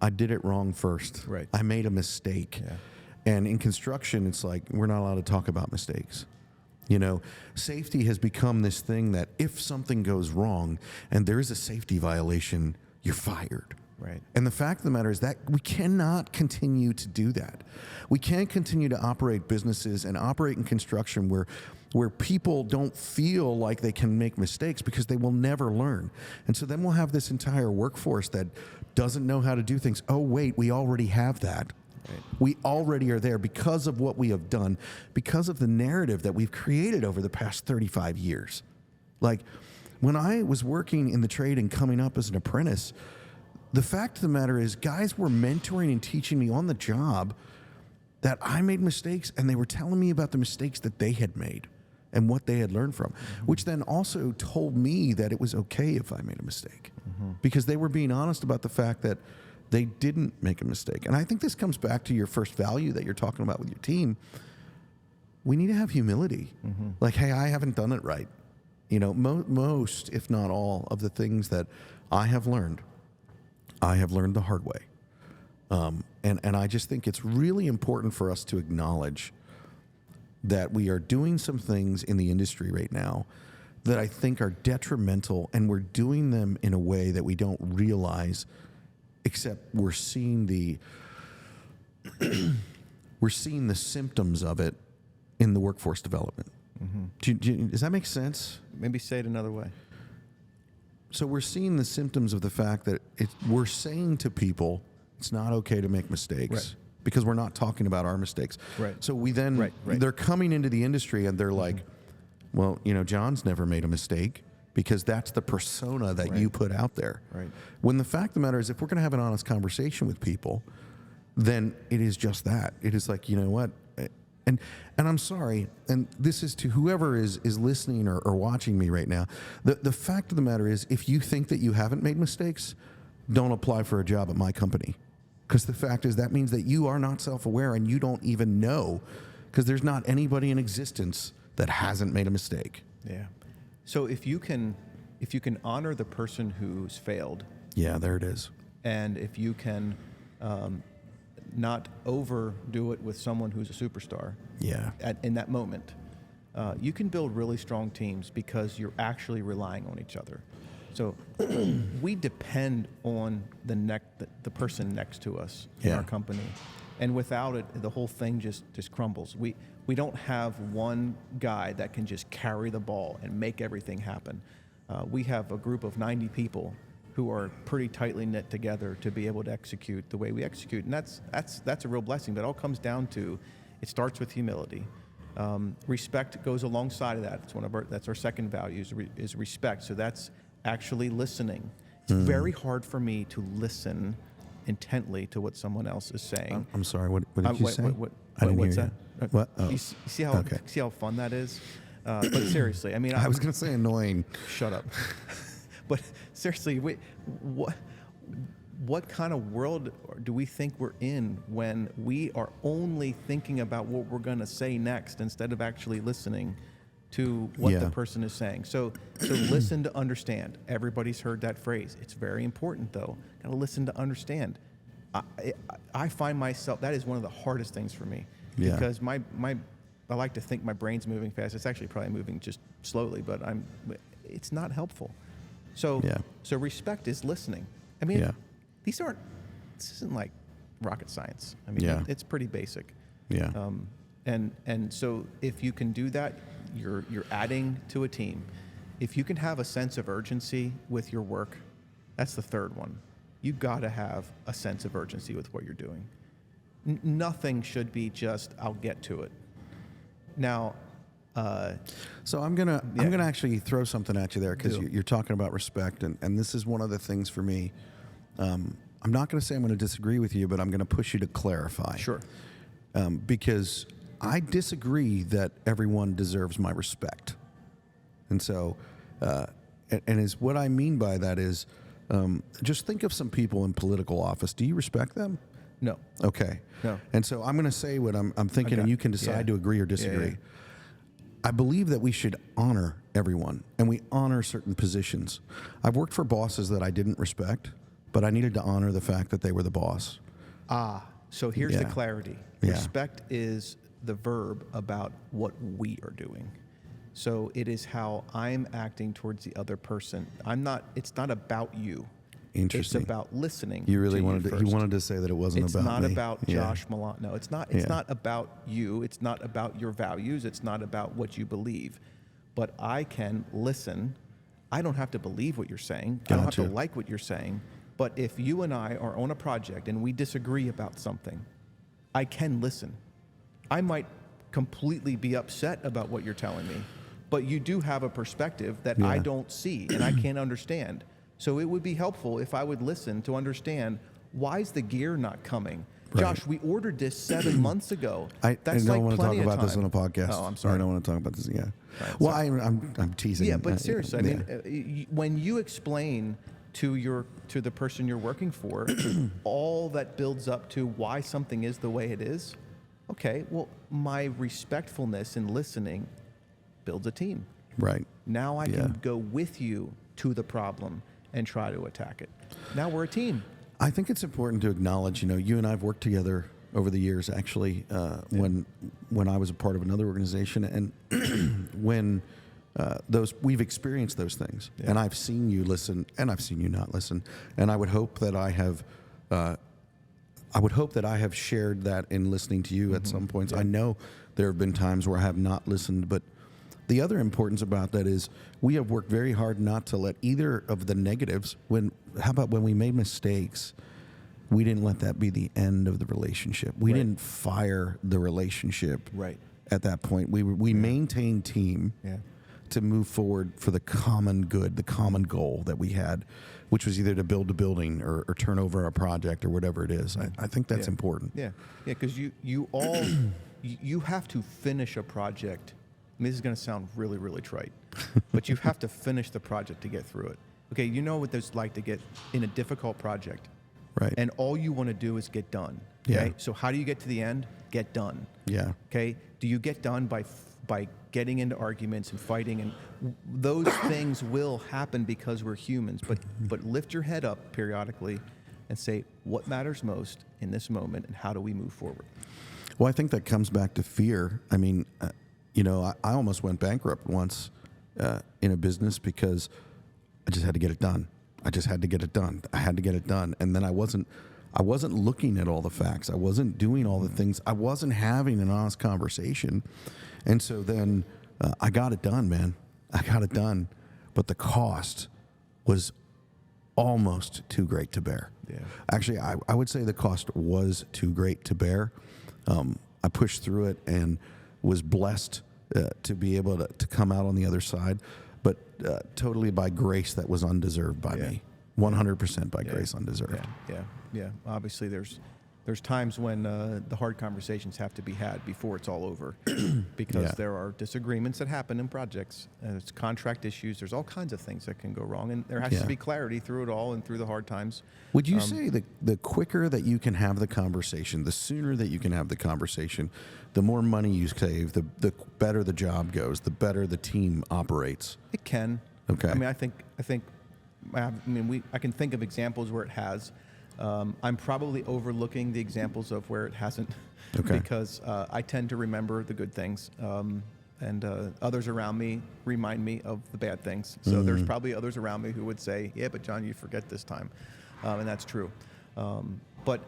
I did it wrong first.
Right.
I made a mistake.
Yeah.
And in construction, it's like we're not allowed to talk about mistakes. You know, safety has become this thing that if something goes wrong and there is a safety violation, you're fired.
Right.
And the fact of the matter is that we cannot continue to do that. We can't continue to operate businesses and operate in construction where people don't feel like they can make mistakes because they will never learn. And so then we'll have this entire workforce that doesn't know how to do things. Oh, wait, we already have that. Right. We already are there because of what we have done, because of the narrative that we've created over the past 35 years. Like when I was working in the trade and coming up as an apprentice, the fact of the matter is guys were mentoring and teaching me on the job that I made mistakes, and they were telling me about the mistakes that they had made and what they had learned from, which then also told me that it was okay if I made a mistake because they were being honest about the fact that they didn't make a mistake. And I think this comes back to your first value that you're talking about with your team. We need to have humility. Like, hey, I haven't done it right. You know, most, if not all, of the things that I have learned the hard way. And I just think it's really important for us to acknowledge that we are doing some things in the industry right now that I think are detrimental, and we're doing them in a way that we don't realize, except we're seeing the symptoms of it in the workforce development. Does that make sense?
Maybe say it another way.
So we're seeing the symptoms of the fact that we're saying to people, it's not okay to make mistakes.
Right.
Because we're not talking about our mistakes.
Right.
So we then,
Right.
they're coming into the industry and they're like, well, John's never made a mistake, because that's the persona that you put out there.
Right.
When the fact of the matter is, if we're going to have an honest conversation with people, then it is just that. It is like, you know what? And I'm sorry, and this is to whoever is listening or watching me right now. The fact of the matter is, if you think that you haven't made mistakes, don't apply for a job at my company. Because the fact is, that means that you are not self-aware and you don't even know, because there's not anybody in existence that hasn't made a mistake.
Yeah. So if you can honor the person who's failed.
Yeah, there it is.
And if you can not overdo it with someone who's a superstar.
Yeah.
In that moment, you can build really strong teams because you're actually relying on each other. So we depend on the person next to us in our company, and without it, the whole thing just crumbles. We don't have one guy that can just carry the ball and make everything happen. We have a group of 90 people who are pretty tightly knit together to be able to execute the way we execute, and that's a real blessing. But it all comes down to, it starts with humility. Respect goes alongside of that. That's our second value is respect. So that's actually listening. It's very hard for me to listen intently to what someone else is saying.
I'm sorry. What did you say?
I didn't
what's
hear
that? What? Oh.
You see how fun that is? But seriously, I mean,
I was going to say annoying.
Shut up. But seriously, what kind of world do we think we're in when we are only thinking about what we're going to say next instead of actually listening to what the person is saying? So listen to understand. Everybody's heard that phrase. It's very important, though. Got to listen to understand. I find myself, that is one of the hardest things for me, because I like to think my brain's moving fast. It's actually probably moving just slowly, but it's not helpful. So respect is listening. I mean, this isn't like rocket science. I mean, it's pretty basic.
Yeah.
And so if you can do that, you're adding to a team. If you can have a sense of urgency with your work, that's the third one. You got to have a sense of urgency with what you're doing. Nothing should be just, I'll get to it. Now,
so I'm gonna actually throw something at you there, because you're talking about respect, and this is one of the things for me. I'm not going to say I'm going to disagree with you, but I'm going to push you to clarify.
Sure.
Because I disagree that everyone deserves my respect, and so, what I mean by that is, just think of some people in political office. Do you respect them?
No.
Okay.
No.
And so I'm going to say what I'm thinking, and you can decide to agree or disagree.
Yeah.
I believe that we should honor everyone, and we honor certain positions. I've worked for bosses that I didn't respect, but I needed to honor the fact that they were the boss.
So here's the clarity.
Yeah.
Respect is the verb about what we are doing. So it is how I'm acting towards the other person. It's not about you.
Interesting.
It's about listening.
You really
wanted
to say that it wasn't
it's
about
not
me.
about Josh Milan. No, it's not. It's not about you. It's not about your values. It's not about what you believe. But I can listen. I don't have to believe what you're saying. I don't have to like what you're saying. But if you and I are on a project and we disagree about something, I can listen. I might completely be upset about what you're telling me, but you do have a perspective that I don't see and I can't understand. So it would be helpful if I would listen to understand, why is the gear not coming? Right. Josh, we ordered this 7 months ago.
I don't want to talk about this on a podcast.
Oh, I'm sorry.
I don't want to talk about this. Yeah.
Right,
well, I'm teasing.
Yeah, but seriously, I mean, when you explain to the person you're working for all that builds up to why something is the way it is, okay, well, my respectfulness in listening builds a team.
Right.
Now I can go with you to the problem and try to attack it. Now we're a team.
I think it's important to acknowledge, you and I have worked together over the years, actually, when I was a part of another organization, and when we've experienced those things, and I've seen you listen, and I've seen you not listen, and I would hope that I have shared that in listening to you at some points. I know there have been times where I have not listened, but the other importance about that is we have worked very hard not to let either of the negatives. How about when we made mistakes, we didn't let that be the end of the relationship. We didn't fire the relationship.
Right.
At that point, we maintained team to move forward for the common good, the common goal that we had, which was either to build a building or turn over a project or whatever it is. I think that's important.
Yeah, because you all you have to finish a project. I mean, this is going to sound really, really trite, but you have to finish the project to get through it. Okay, you know what it's like to get in a difficult project,
right?
And all you want to do is get done. Okay, so how do you get to the end? Get done.
Yeah.
Okay, do you get done by getting into arguments and fighting, and those things will happen because we're humans. But lift your head up periodically and say, what matters most in this moment, and how do we move forward?
Well, I think that comes back to fear. I mean, I almost went bankrupt once in a business because I just had to get it done. I just had to get it done. I had to get it done, and then I wasn't looking at all the facts. I wasn't doing all the things. I wasn't having an honest conversation. And so then I got it done, man. I got it done. But the cost was almost too great to bear.
Yeah.
Actually, I would say the cost was too great to bear. I pushed through it and was blessed to be able to come out on the other side, but totally by grace that was undeserved by me. 100% by grace undeserved.
Yeah. Obviously, there's times when the hard conversations have to be had before it's all over, because there are disagreements that happen in projects. There's contract issues. There's all kinds of things that can go wrong, and there has to be clarity through it all and through the hard times.
Would you say the quicker that you can have the conversation, the sooner that you can have the conversation, the more money you save, the better the job goes, the better the team operates?
It can.
Okay.
I mean, I can think of examples where it has. I'm probably overlooking the examples of where it hasn't, because I tend to remember the good things, and others around me remind me of the bad things. So there's probably others around me who would say, "Yeah, but John, you forget this time," and that's true. But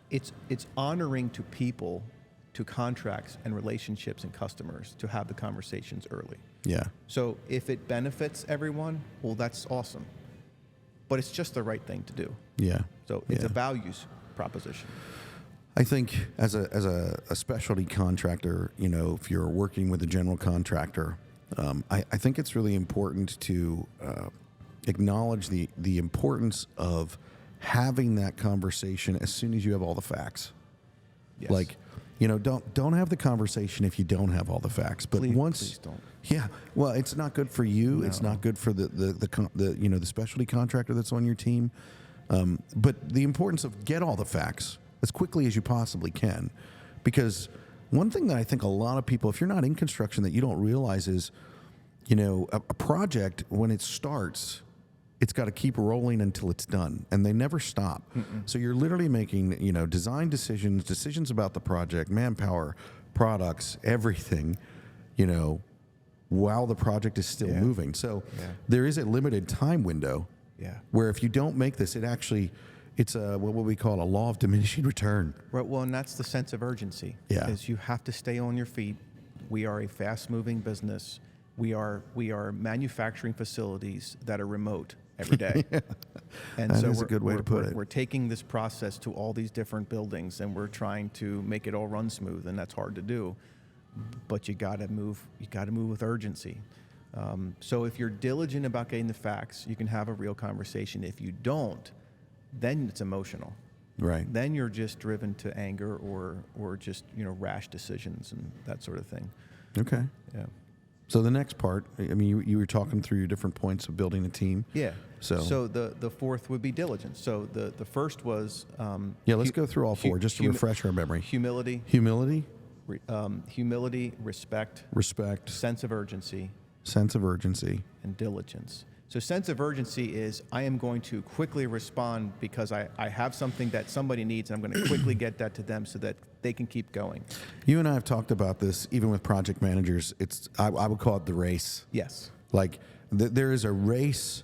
it's honoring to people to contracts and relationships and customers to have the conversations early.
Yeah.
So if it benefits everyone, well, that's awesome. But it's just the right thing to do.
Yeah.
So it's a values proposition.
I think as a specialty contractor, if you're working with a general contractor, I think it's really important to acknowledge the importance of having that conversation as soon as you have all the facts.
Yes.
Like, don't have the conversation if you don't have all the facts. But
Please don't.
Yeah, well, it's not good for you.
No.
It's not good for the specialty contractor that's on your team. But the importance of get all the facts as quickly as you possibly can, because one thing that I think a lot of people, if you're not in construction, that you don't realize is, a project when it starts, it's got to keep rolling until it's done, and they never stop. So you're literally making, design decisions about the project, manpower, products, everything, while the project is still moving. So there is a limited time window where if you don't make this, it's what we call a law of diminishing return.
Right. Well, and that's the sense of urgency.
Yeah.
Is you have to stay on your feet. We are a fast-moving business. We are manufacturing facilities that are remote every day. And
that
so
is a good way to put it.
We're taking this process to all these different buildings, and we're trying to make it all run smooth, and that's hard to do. But you got to move. You got to move with urgency. So if you're diligent about getting the facts, you can have a real conversation. If you don't, then it's emotional.
Right.
Then you're just driven to anger or just rash decisions and that sort of thing.
Okay.
Yeah.
So the next part, I mean, you were talking through your different points of building a team.
Yeah.
So
the fourth would be diligence. So the first was
let's go through all four just to refresh our memory.
Humility, respect, sense of urgency, and diligence. So sense of urgency is I am going to quickly respond because I have something that somebody needs, and I'm going to quickly get that to them so that they can keep going.
You and I have talked about this even with project managers. I would call it the race.
Yes.
Like there is a race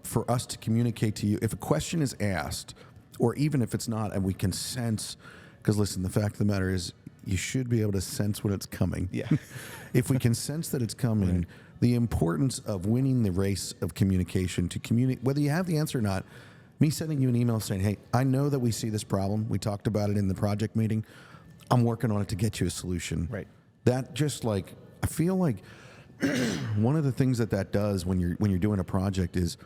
for us to communicate to you. If a question is asked, or even if it's not, and we can sense, because listen, the fact of the matter is you should be able to sense when it's coming.
Yeah.
If we can sense that it's coming, right. The importance of winning the race of communication to communicate, whether you have the answer or not, me sending you an email saying, hey, I know that we see this problem. We talked about it in the project meeting. I'm working on it to get you a solution.
Right.
That just I feel like one of the things that does when you're doing a project is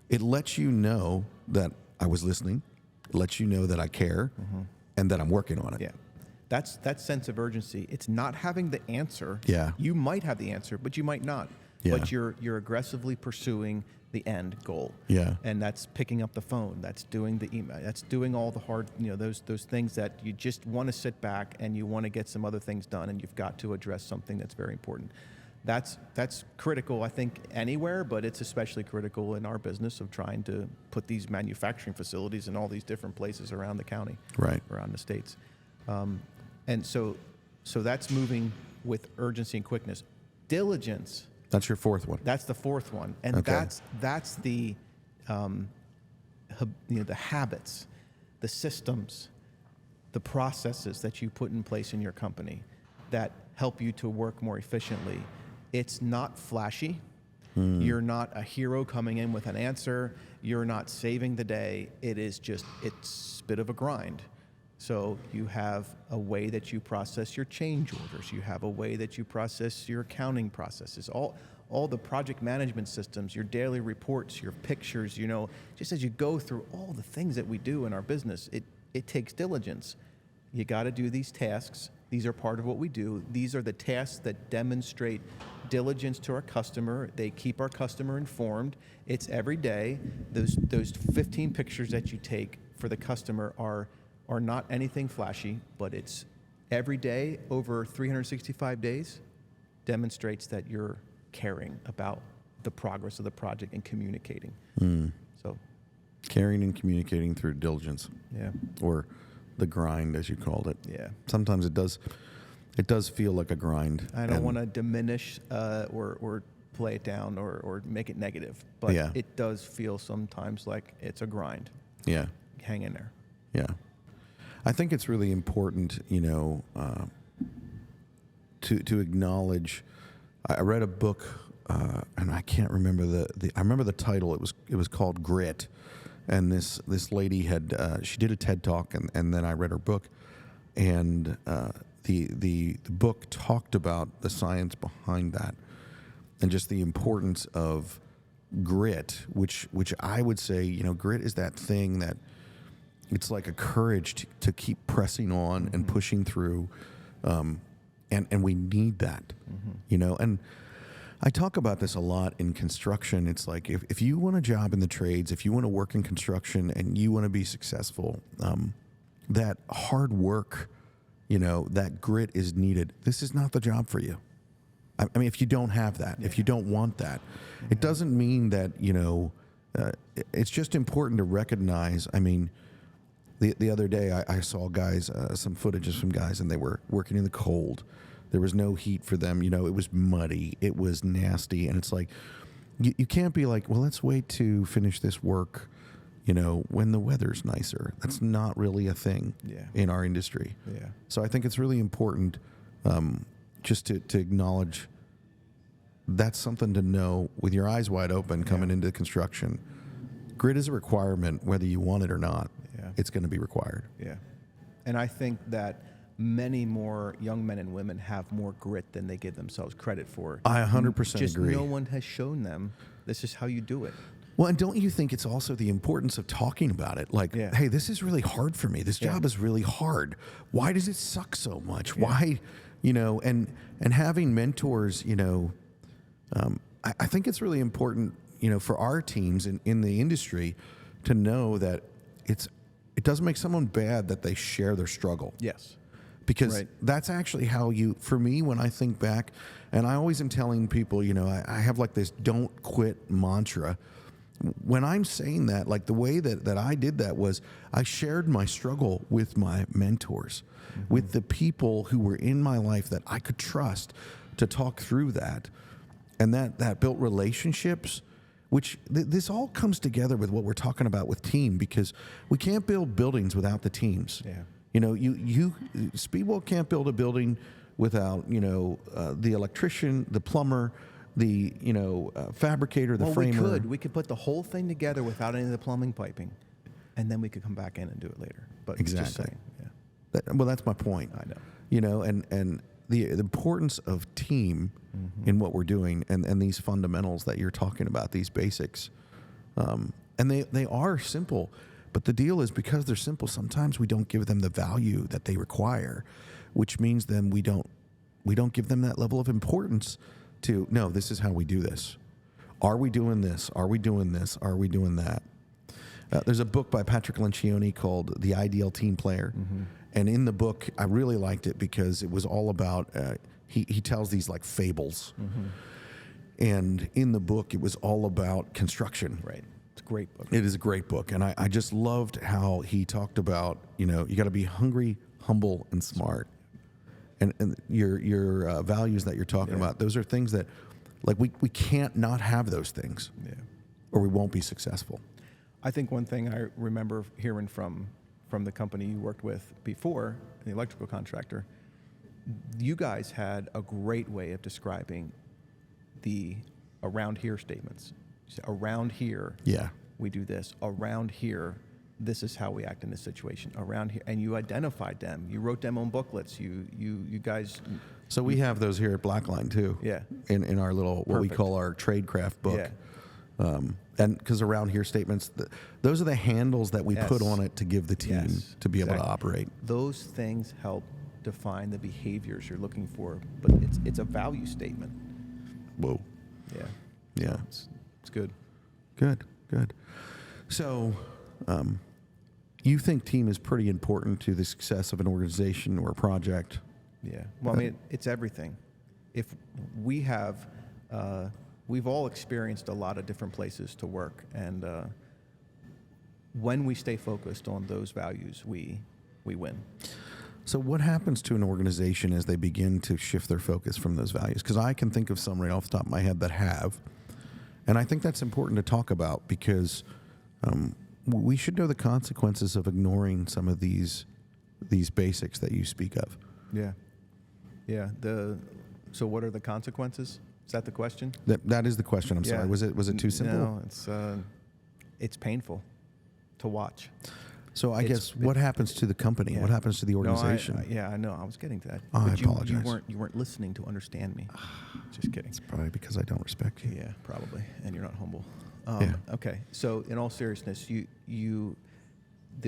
it lets you know that I was listening. It lets you know that I care and that I'm working on it.
Yeah. That's that sense of urgency. It's not having the answer.
Yeah.
You might have the answer, but you might not.
Yeah.
But you're aggressively pursuing the end goal.
Yeah.
And that's picking up the phone. That's doing the email. That's doing all the hard, those things that you just want to sit back and you want to get some other things done, and you've got to address something that's very important. That's critical, I think, anywhere, but it's especially critical in our business of trying to put these manufacturing facilities in all these different places around the county,
right,
around the states. And so that's moving with urgency and quickness. Diligence.
That's your fourth one.
That's the fourth one, and
okay.
that's the the habits, the systems, the processes that you put in place in your company that help you to work more efficiently. It's not flashy. You're not a hero coming in with an answer. You're not saving the day. It's a bit of a grind. So you have a way that you process your change orders. You have a way that you process your accounting processes. All the project management systems, your daily reports, your pictures, just as you go through all the things that we do in our business, it takes diligence. You got to do these tasks. These are part of what we do. These are the tasks that demonstrate diligence to our customer. They keep our customer informed. It's every day. Those 15 pictures that you take for the customer are not anything flashy, but it's every day over 365 days demonstrates that you're caring about the progress of the project and communicating. So,
caring and communicating through diligence.
Yeah.
Or the grind, as you called it.
Yeah.
Sometimes it does feel like a grind.
I don't want to diminish or play it down or make it negative, but it does feel sometimes like it's a grind.
Yeah.
Hang in there.
Yeah. I think it's really important, to acknowledge. I read a book, and I can't remember I remember the title. It was called Grit, and this lady she did a TED Talk, and then I read her book, and the book talked about the science behind that, and just the importance of grit, which I would say, grit is that thing that it's like a courage to keep pressing on and pushing through, and we need that, and I talk about this a lot in construction. It's like if you want a job in the trades, if you want to work in construction and you want to be successful, that hard work, that grit is needed. This is not the job for you. I mean, if you don't have that, if you don't want that, it doesn't mean that, it's just important to recognize. I mean, the other day I saw guys, some footages from guys, and they were working in the cold. There was no heat for them. It was muddy. It was nasty. And it's like, you can't be like, well, let's wait to finish this work, when the weather's nicer. That's not really a thing in our industry.
Yeah.
So I think it's really important just to acknowledge that's something to know with your eyes wide open coming into construction. Grit is a requirement, whether you want it or not.
Yeah.
It's going to be required.
Yeah. And I think that many more young men and women have more grit than they give themselves credit for.
I 100%
Just
agree.
no one has shown them this is how you do it.
Well, and don't you think it's also the importance of talking about it? Like, hey, this is really hard for me. This job is really hard. Why does it suck so much? Why, and having mentors, I think it's really important, for our teams in the industry to know that it doesn't make someone bad that they share their struggle.
Yes.
Because that's actually how for me, when I think back, and I always am telling people, I have like this don't quit mantra. When I'm saying that, like the way that I did that was I shared my struggle with my mentors, with the people who were in my life that I could trust to talk through that. And that built relationships, which this all comes together with what we're talking about with team, because we can't build buildings without the teams.
Yeah.
Speedwell can't build a building without, the electrician, the plumber, the, fabricator, the framer.
We could put the whole thing together without any of the plumbing piping, and then we could come back in and do it later. But
Exactly.
Just saying,
Well, that's my point.
I know.
And the importance of team in what we're doing, and these fundamentals that you're talking about, these basics, and they are simple. But the deal is, because they're simple, sometimes we don't give them the value that they require, which means then we don't give them that level of importance to, no, this is how we do this. Are we doing this? Are we doing this? Are we doing that? There's a book by Patrick Lencioni called The Ideal Team Player. And in the book, I really liked it because it was all about, he tells these like fables. And in the book, it was all about construction.
Right. It's a great book.
It is a great book. And I just loved how he talked about, you got to be hungry, humble, and smart. And your values that you're talking about, those are things that, like, we can't not have those things, or we won't be successful.
I think one thing I remember hearing from the company you worked with before, the electrical contractor, you guys had a great way of describing the around here statements. You said, around here, we do this. Around here, this is how we act in this situation. Around here, and you identified them. You wrote them on booklets. You guys.
So we have those here at Blackline too.
Yeah.
In our little what we call our tradecraft book.
Yeah.
And because around here statements, those are the handles that we put on it to give the team to be able to operate.
Those things help define the behaviors you're looking for, but it's a value statement.
Whoa.
Yeah.
Yeah.
It's good.
Good. So, you think team is pretty important to the success of an organization or a project?
Yeah. Well, I mean, it's everything. If we have, we've all experienced a lot of different places to work, and when we stay focused on those values, we win.
So what happens to an organization as they begin to shift their focus from those values? Because I can think of some right off the top of my head that have, and I think that's important to talk about, because we should know the consequences of ignoring some of these these basics that you speak of?
Yeah. Yeah. So what are the consequences? Is that the question?
That is the question. I'm sorry. Was it too simple?
No, it's painful to watch.
So I guess what happens to the company?
Yeah.
What happens to the organization?
I know. I was getting to that.
Oh,
but
I apologize.
You weren't listening to understand me. Just kidding.
It's probably because I don't respect you.
Yeah, probably, and you're not humble.
Yeah.
Okay. So in all seriousness, the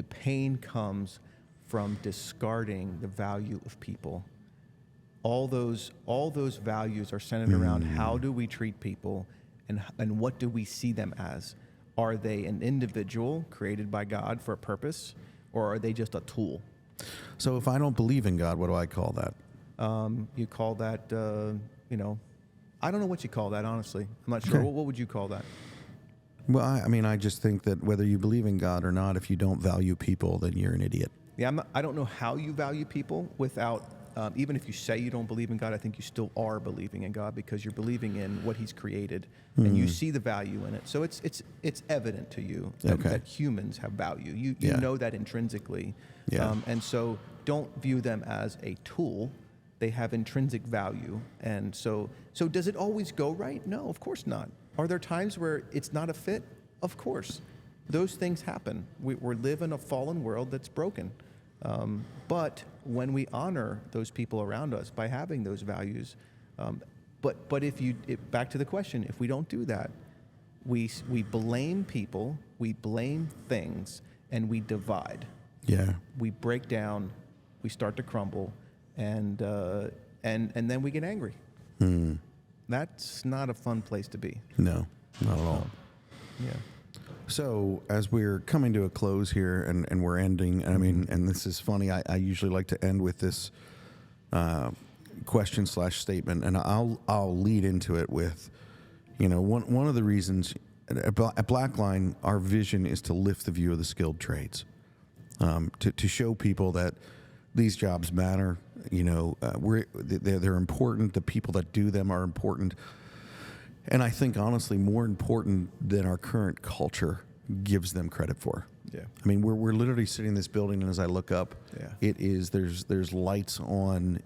pain comes from discarding the value of people. All those values are centered around how do we treat people, and what do we see them as? Are they an individual created by God for a purpose, or are they just a tool?
So if I don't believe in God, what do I call that?
You call that, I don't know what you call that, honestly. I'm not sure.
Okay.
What would you call that?
Well, I just think that whether you believe in God or not, if you don't value people, then you're an idiot.
Yeah, I don't know how you value people without, even if you say you don't believe in God, I think you still are believing in God because you're believing in what He's created and you see the value in it. So it's evident to you that humans have value. You know that intrinsically.
Yeah.
And so don't view them as a tool. They have intrinsic value. And so does it always go right? No, of course not. Are there times where it's not a fit? Of course. Those things happen. We live in a fallen world that's broken. But when we honor those people around us by having those values, but back to the question, if we don't do that, we blame people, we blame things, and we divide.
Yeah.
We break down, we start to crumble, and then we get angry. That's not a fun place to be.
No, not at all.
Yeah.
So as we're coming to a close here and we're ending, and this is funny, I usually like to end with this question/statement, and I'll lead into it with, one of the reasons at Blackline, our vision is to lift the view of the skilled trades, to show people that these jobs matter. They're important. The people that do them are important. And I think, honestly, more important than our current culture gives them credit for.
Yeah.
We're literally sitting in this building, and as I look up, there's lights on.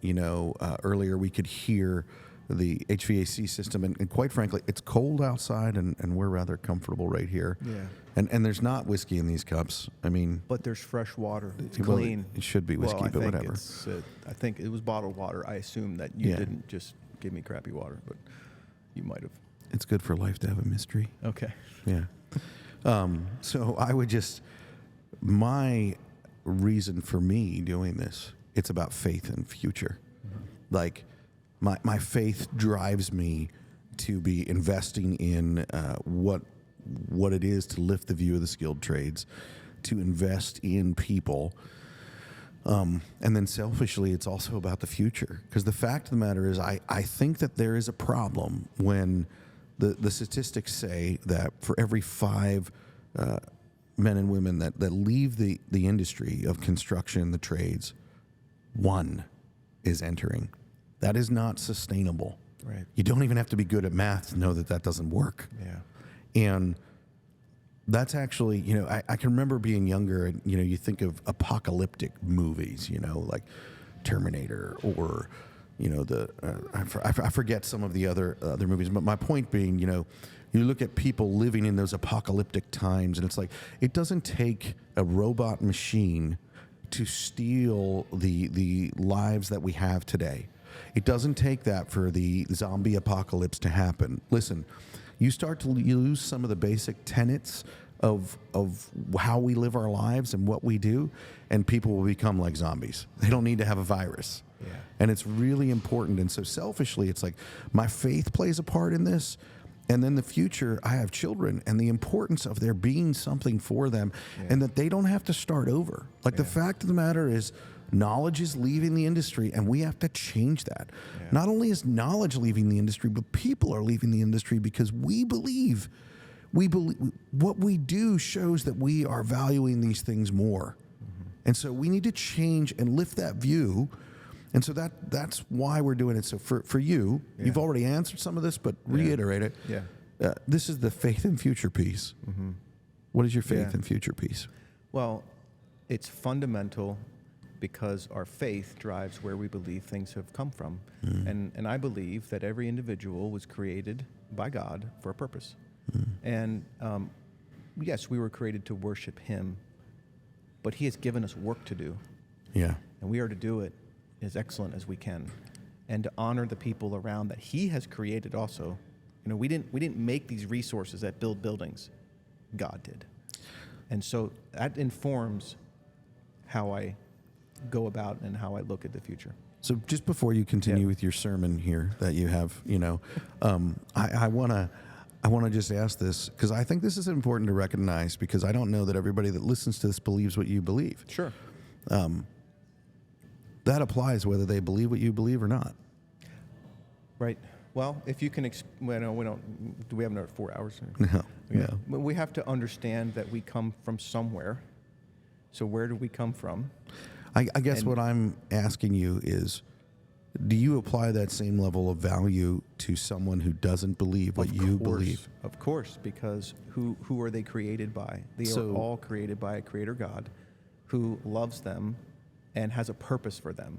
Earlier we could hear the HVAC system, and quite frankly, it's cold outside, and we're rather comfortable right here.
Yeah.
And there's not whiskey in these cups.
But there's fresh water. It's
well,
clean.
It should be whiskey, but whatever.
I think it was bottled water. I assume that you didn't just give me crappy water, but you might have.
It's good for life to have a mystery.
Okay.
Yeah. So I would my reason for me doing this, it's about faith and future. Like my faith drives me to be investing in what it is to lift the view of the skilled trades, to invest in people. And then selfishly, it's also about the future. Because the fact of the matter is, I think that there is a problem when the statistics say that for every 5 men and women that leave the industry of construction, the trades, 1 is entering. That is not sustainable.
Right.
You don't even have to be good at math to know that doesn't work.
Yeah.
And that's actually, I can remember being younger and, you think of apocalyptic movies, like Terminator or, I forget some of the other movies. But my point being, you look at people living in those apocalyptic times, and it's like, it doesn't take a robot machine to steal the lives that we have today. It doesn't take that for the zombie apocalypse to happen. Listen, you start to lose some of the basic tenets of how we live our lives and what we do, and people will become like zombies. They don't need to have a virus.
Yeah.
And it's really important. And so selfishly, it's like my faith plays a part in this. And then the future, I have children, and the importance of there being something for them, and that they don't have to start over. Like the fact of the matter is, knowledge is leaving the industry, and we have to change that. Yeah. Not only is knowledge leaving the industry, but people are leaving the industry because we believe what we do shows that we are valuing these things more. And so we need to change and lift that view. And so that's why we're doing it. So for you, you've already answered some of this, but reiterate it.
Yeah.
This is the faith and future piece. What is your faith and future piece?
Well, it's fundamental because our faith drives where we believe things have come from. And I believe that every individual was created by God for a purpose. And yes, we were created to worship him, but he has given us work to do.
Yeah.
And we are to do it as excellent as we can, and to honor the people around that he has created also. You know, we didn't make these resources that build buildings. God did. And so that informs how I go about and how I look at the future.
So just before you continue with your sermon here that you have, I want to just ask this, because I think this is important to recognize, because I don't know that everybody that listens to this believes what you believe.
Sure.
That applies whether they believe what you believe or not.
Right. Well, if you can, we don't. Do we have another 4 hours?
No.
Yeah. But we have to understand that we come from somewhere. So where do we come from?
I guess what I'm asking you is, do you apply that same level of value to someone who doesn't believe what you believe?
Of course, because who are they created by? They are all created by a creator God who loves them and has a purpose for them.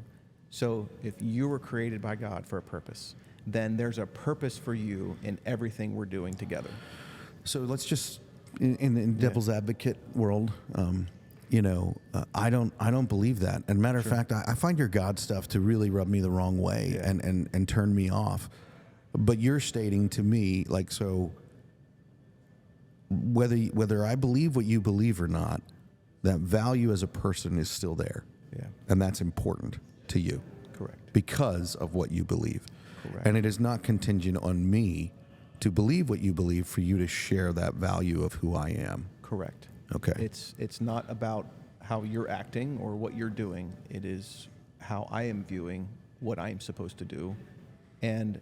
So if you were created by God for a purpose, then there's a purpose for you in everything we're doing together.
So let's just, in devil's advocate world, I don't believe that. And matter of fact, I find your God stuff to really rub me the wrong way and turn me off. But you're stating to me, like, so whether I believe what you believe or not, that value as a person is still there.
Yeah.
And that's important to you.
Correct.
Because of what you believe.
Correct.
And it is not contingent on me to believe what you believe for you to share that value of who I am.
Correct.
Okay.
It's not about how you're acting or what you're doing. It is how I am viewing what I'm supposed to do. And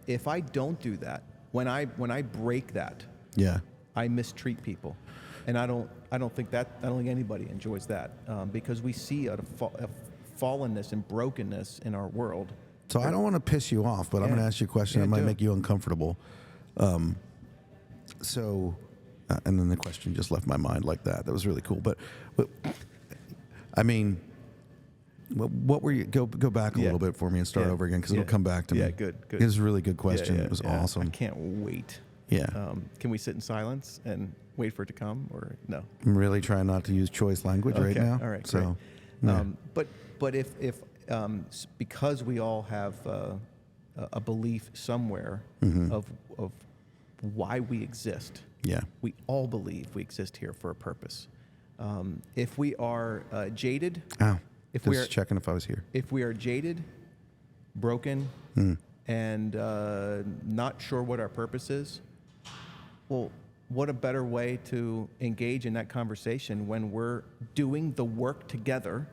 if I don't do that, when I break that, I mistreat people. And I don't think anybody enjoys that, because we see a fallenness and brokenness in our world.
So I don't want to piss you off, but I'm going to ask you a question that might make you uncomfortable. And then the question just left my mind like that. That was really cool. But I mean, what were you? Go back a little bit for me and start over again, because it'll come back to me.
Yeah, good.
It was a really good question. It was awesome.
I can't wait.
Yeah.
Can we sit in silence and wait for it to come, or no?
I'm really trying not to use choice language right now.
All right.
So,
great. But if because we all have a belief somewhere of why we exist.
Yeah.
We all believe we exist here for a purpose. If we are jaded,
if we are checking if I was here.
If we are jaded, broken, and not sure what our purpose is, well, what a better way to engage in that conversation when we're doing the work together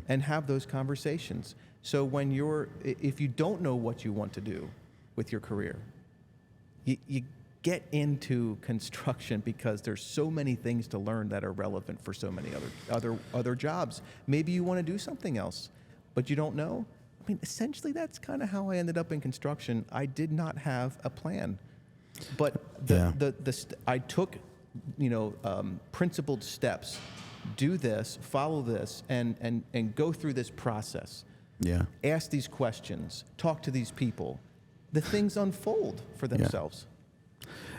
and have those conversations. So if you don't know what you want to do with your career, you get into construction because there's so many things to learn that are relevant for so many other jobs. Maybe you want to do something else, but you don't know. I mean, essentially, that's kind of how I ended up in construction. I did not have a plan, but I took, principled steps. Do this, follow this, and go through this process.
Yeah.
Ask these questions. Talk to these people. The things unfold for themselves.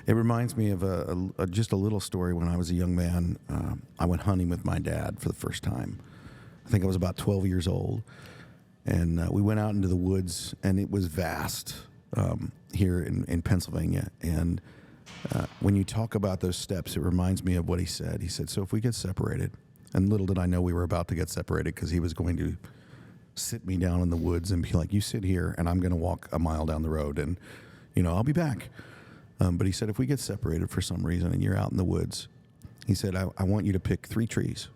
It reminds me of just a little story. When I was a young man, I went hunting with my dad for the first time. I think I was about 12 years old. And we went out into the woods, and it was vast here in Pennsylvania. And when you talk about those steps, it reminds me of what he said. He said, so if we get separated, and little did I know we were about to get separated, because he was going to sit me down in the woods and be like, you sit here, and I'm going to walk a mile down the road, and, I'll be back. But he said, if we get separated for some reason and you're out in the woods, he said, I want you to pick 3 trees.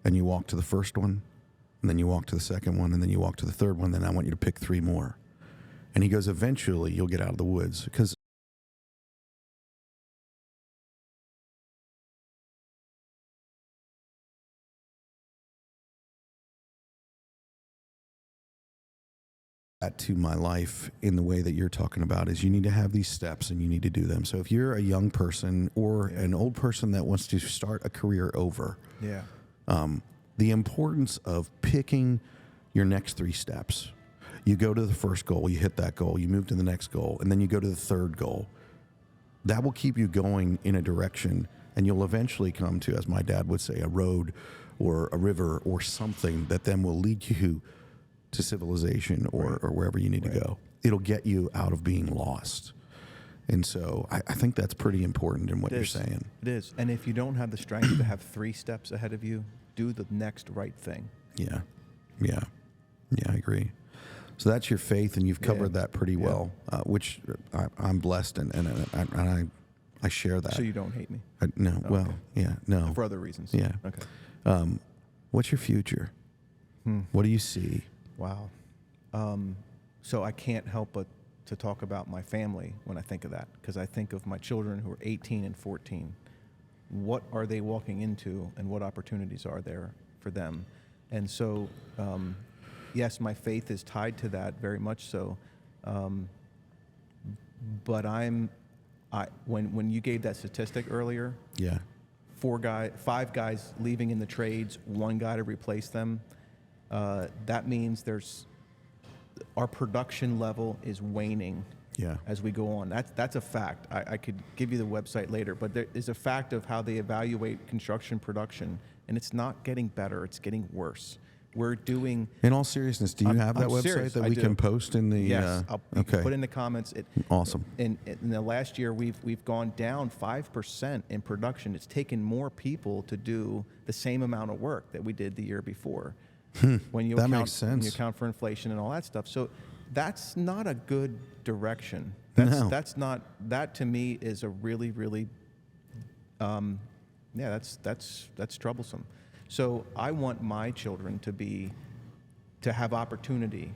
And you walk to the first one, and then you walk to the second one, and then you walk to the third one, then I want you to pick 3 more. And he goes, eventually you'll get out of the woods, because to my life in the way that you're talking about is you need to have these steps and you need to do them. So if you're a young person or an old person that wants to start a career over, the importance of picking your next 3 steps. You go to the first goal, you hit that goal, you move to the next goal, and then you go to the third goal. That will keep you going in a direction, and you'll eventually come to, as my dad would say, a road or a river or something that then will lead you to civilization or wherever you need to go. It'll get you out of being lost. And so I think that's pretty important in what you're saying.
It is. And if you don't have the strength to have 3 steps ahead of you, do the next right thing.
Yeah, I agree. So that's your faith, and you've covered that pretty well, which I'm blessed, and I share that.
So you don't hate me?
No, well, no.
For other reasons?
Yeah.
Okay.
What's your future? What do you see?
Wow. So I can't help but to talk about my family when I think of that, because I think of my children who are 18 and 14. What are they walking into, and what opportunities are there for them? And so, yes, my faith is tied to that very much so. But when you gave that statistic earlier, 5 guys leaving in the trades, 1 guy to replace them. That means our production level is waning as we go on. That's a fact. I could give you the website later, but there is a fact of how they evaluate construction production, and it's not getting better, it's getting worse. We're doing...
In all seriousness, do you have that website
serious,
that we can post in the...
Yes, I'll put in the comments.
Awesome.
In the last year, we've gone down 5% in production. It's taken more people to do the same amount of work that we did the year before.
That makes sense.
When you account for inflation and all that stuff. So that's not a good direction. That's not... That, to me, is a really, really... that's troublesome. So I want my children to have opportunity,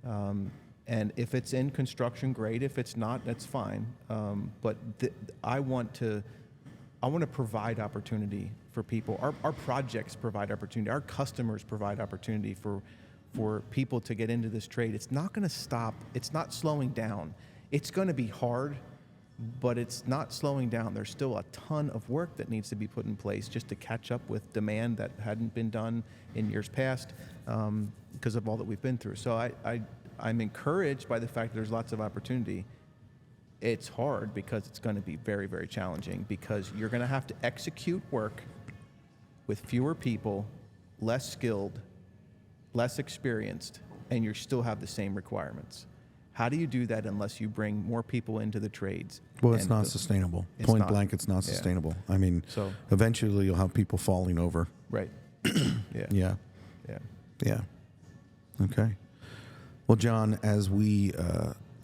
and if it's in construction, great. If it's not, that's fine. But I want to provide opportunity for people. Our projects provide opportunity. Our customers provide opportunity for people to get into this trade. It's not going to stop. It's not slowing down. It's going to be hard, but it's not slowing down. There's still a ton of work that needs to be put in place just to catch up with demand that hadn't been done in years past because of all that we've been through. So I'm encouraged by the fact that there's lots of opportunity. It's hard because it's going to be very, very challenging, because you're going to have to execute work with fewer people, less skilled, less experienced, and you still have the same requirements. How do you do that unless you bring more people into the trades?
Well, it's not sustainable. Point blank, it's not sustainable. I mean, eventually you'll have people falling over.
Right.
Yeah. Okay. Well, Jon, as we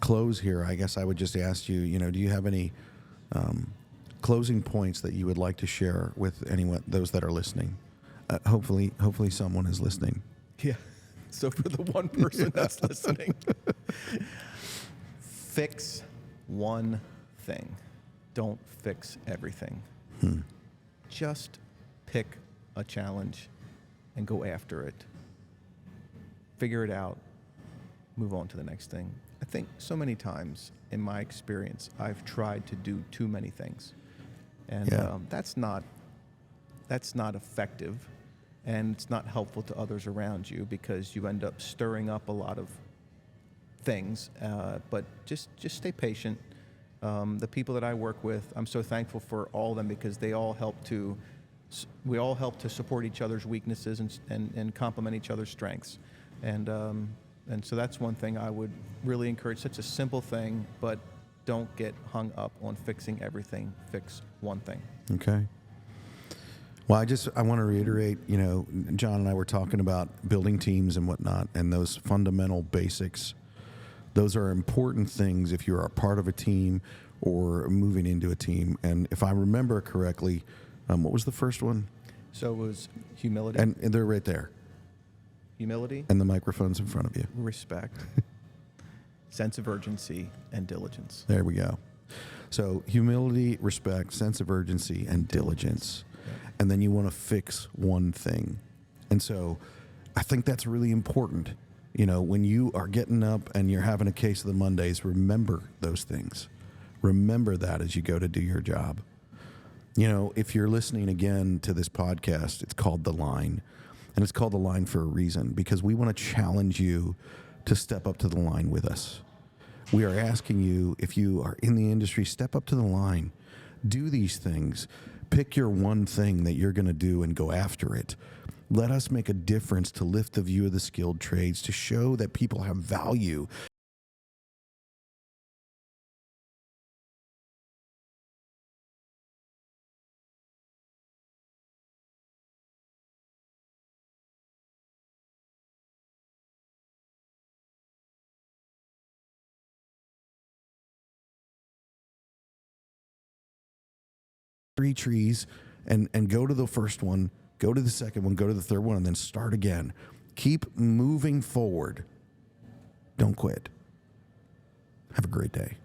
close here, I guess I would just ask you, do you have any closing points that you would like to share with those that are listening? Hopefully someone is listening.
Yeah. So for the one person that's listening, fix one thing. Don't fix everything. Just pick a challenge and go after it. Figure it out. Move on to the next thing. I think so many times in my experience, I've tried to do too many things. And that's not effective. And it's not helpful to others around you, because you end up stirring up a lot of things. But just stay patient. The people that I work with, I'm so thankful for all of them, because we all help to support each other's weaknesses and complement each other's strengths. And so that's one thing I would really encourage. Such a simple thing, but don't get hung up on fixing everything. Fix one thing.
Okay. Well, I want to reiterate, Jon and I were talking about building teams and whatnot, and those fundamental basics. Those are important things if you're a part of a team or moving into a team. And if I remember correctly, what was the first one?
So it was humility.
And they're right there.
Humility.
And the microphone's in front of you.
Respect. Sense of urgency and diligence.
There we go. So humility, respect, sense of urgency, and diligence. And then you want to fix one thing. And so I think that's really important. When you are getting up and you're having a case of the Mondays, remember those things. Remember that as you go to do your job. If you're listening again to this podcast, it's called The Line. And it's called the line for a reason, because we want to challenge you to step up to the line with us. We are asking you, if you are in the industry, step up to the line. Do these things. Pick your one thing that you're going to do and go after it. Let us make a difference to lift the view of the skilled trades, to show that people have value. Three trees and go to the first one, go to the second one, go to the third one, and then start again. Keep moving forward. Don't quit. Have a great day.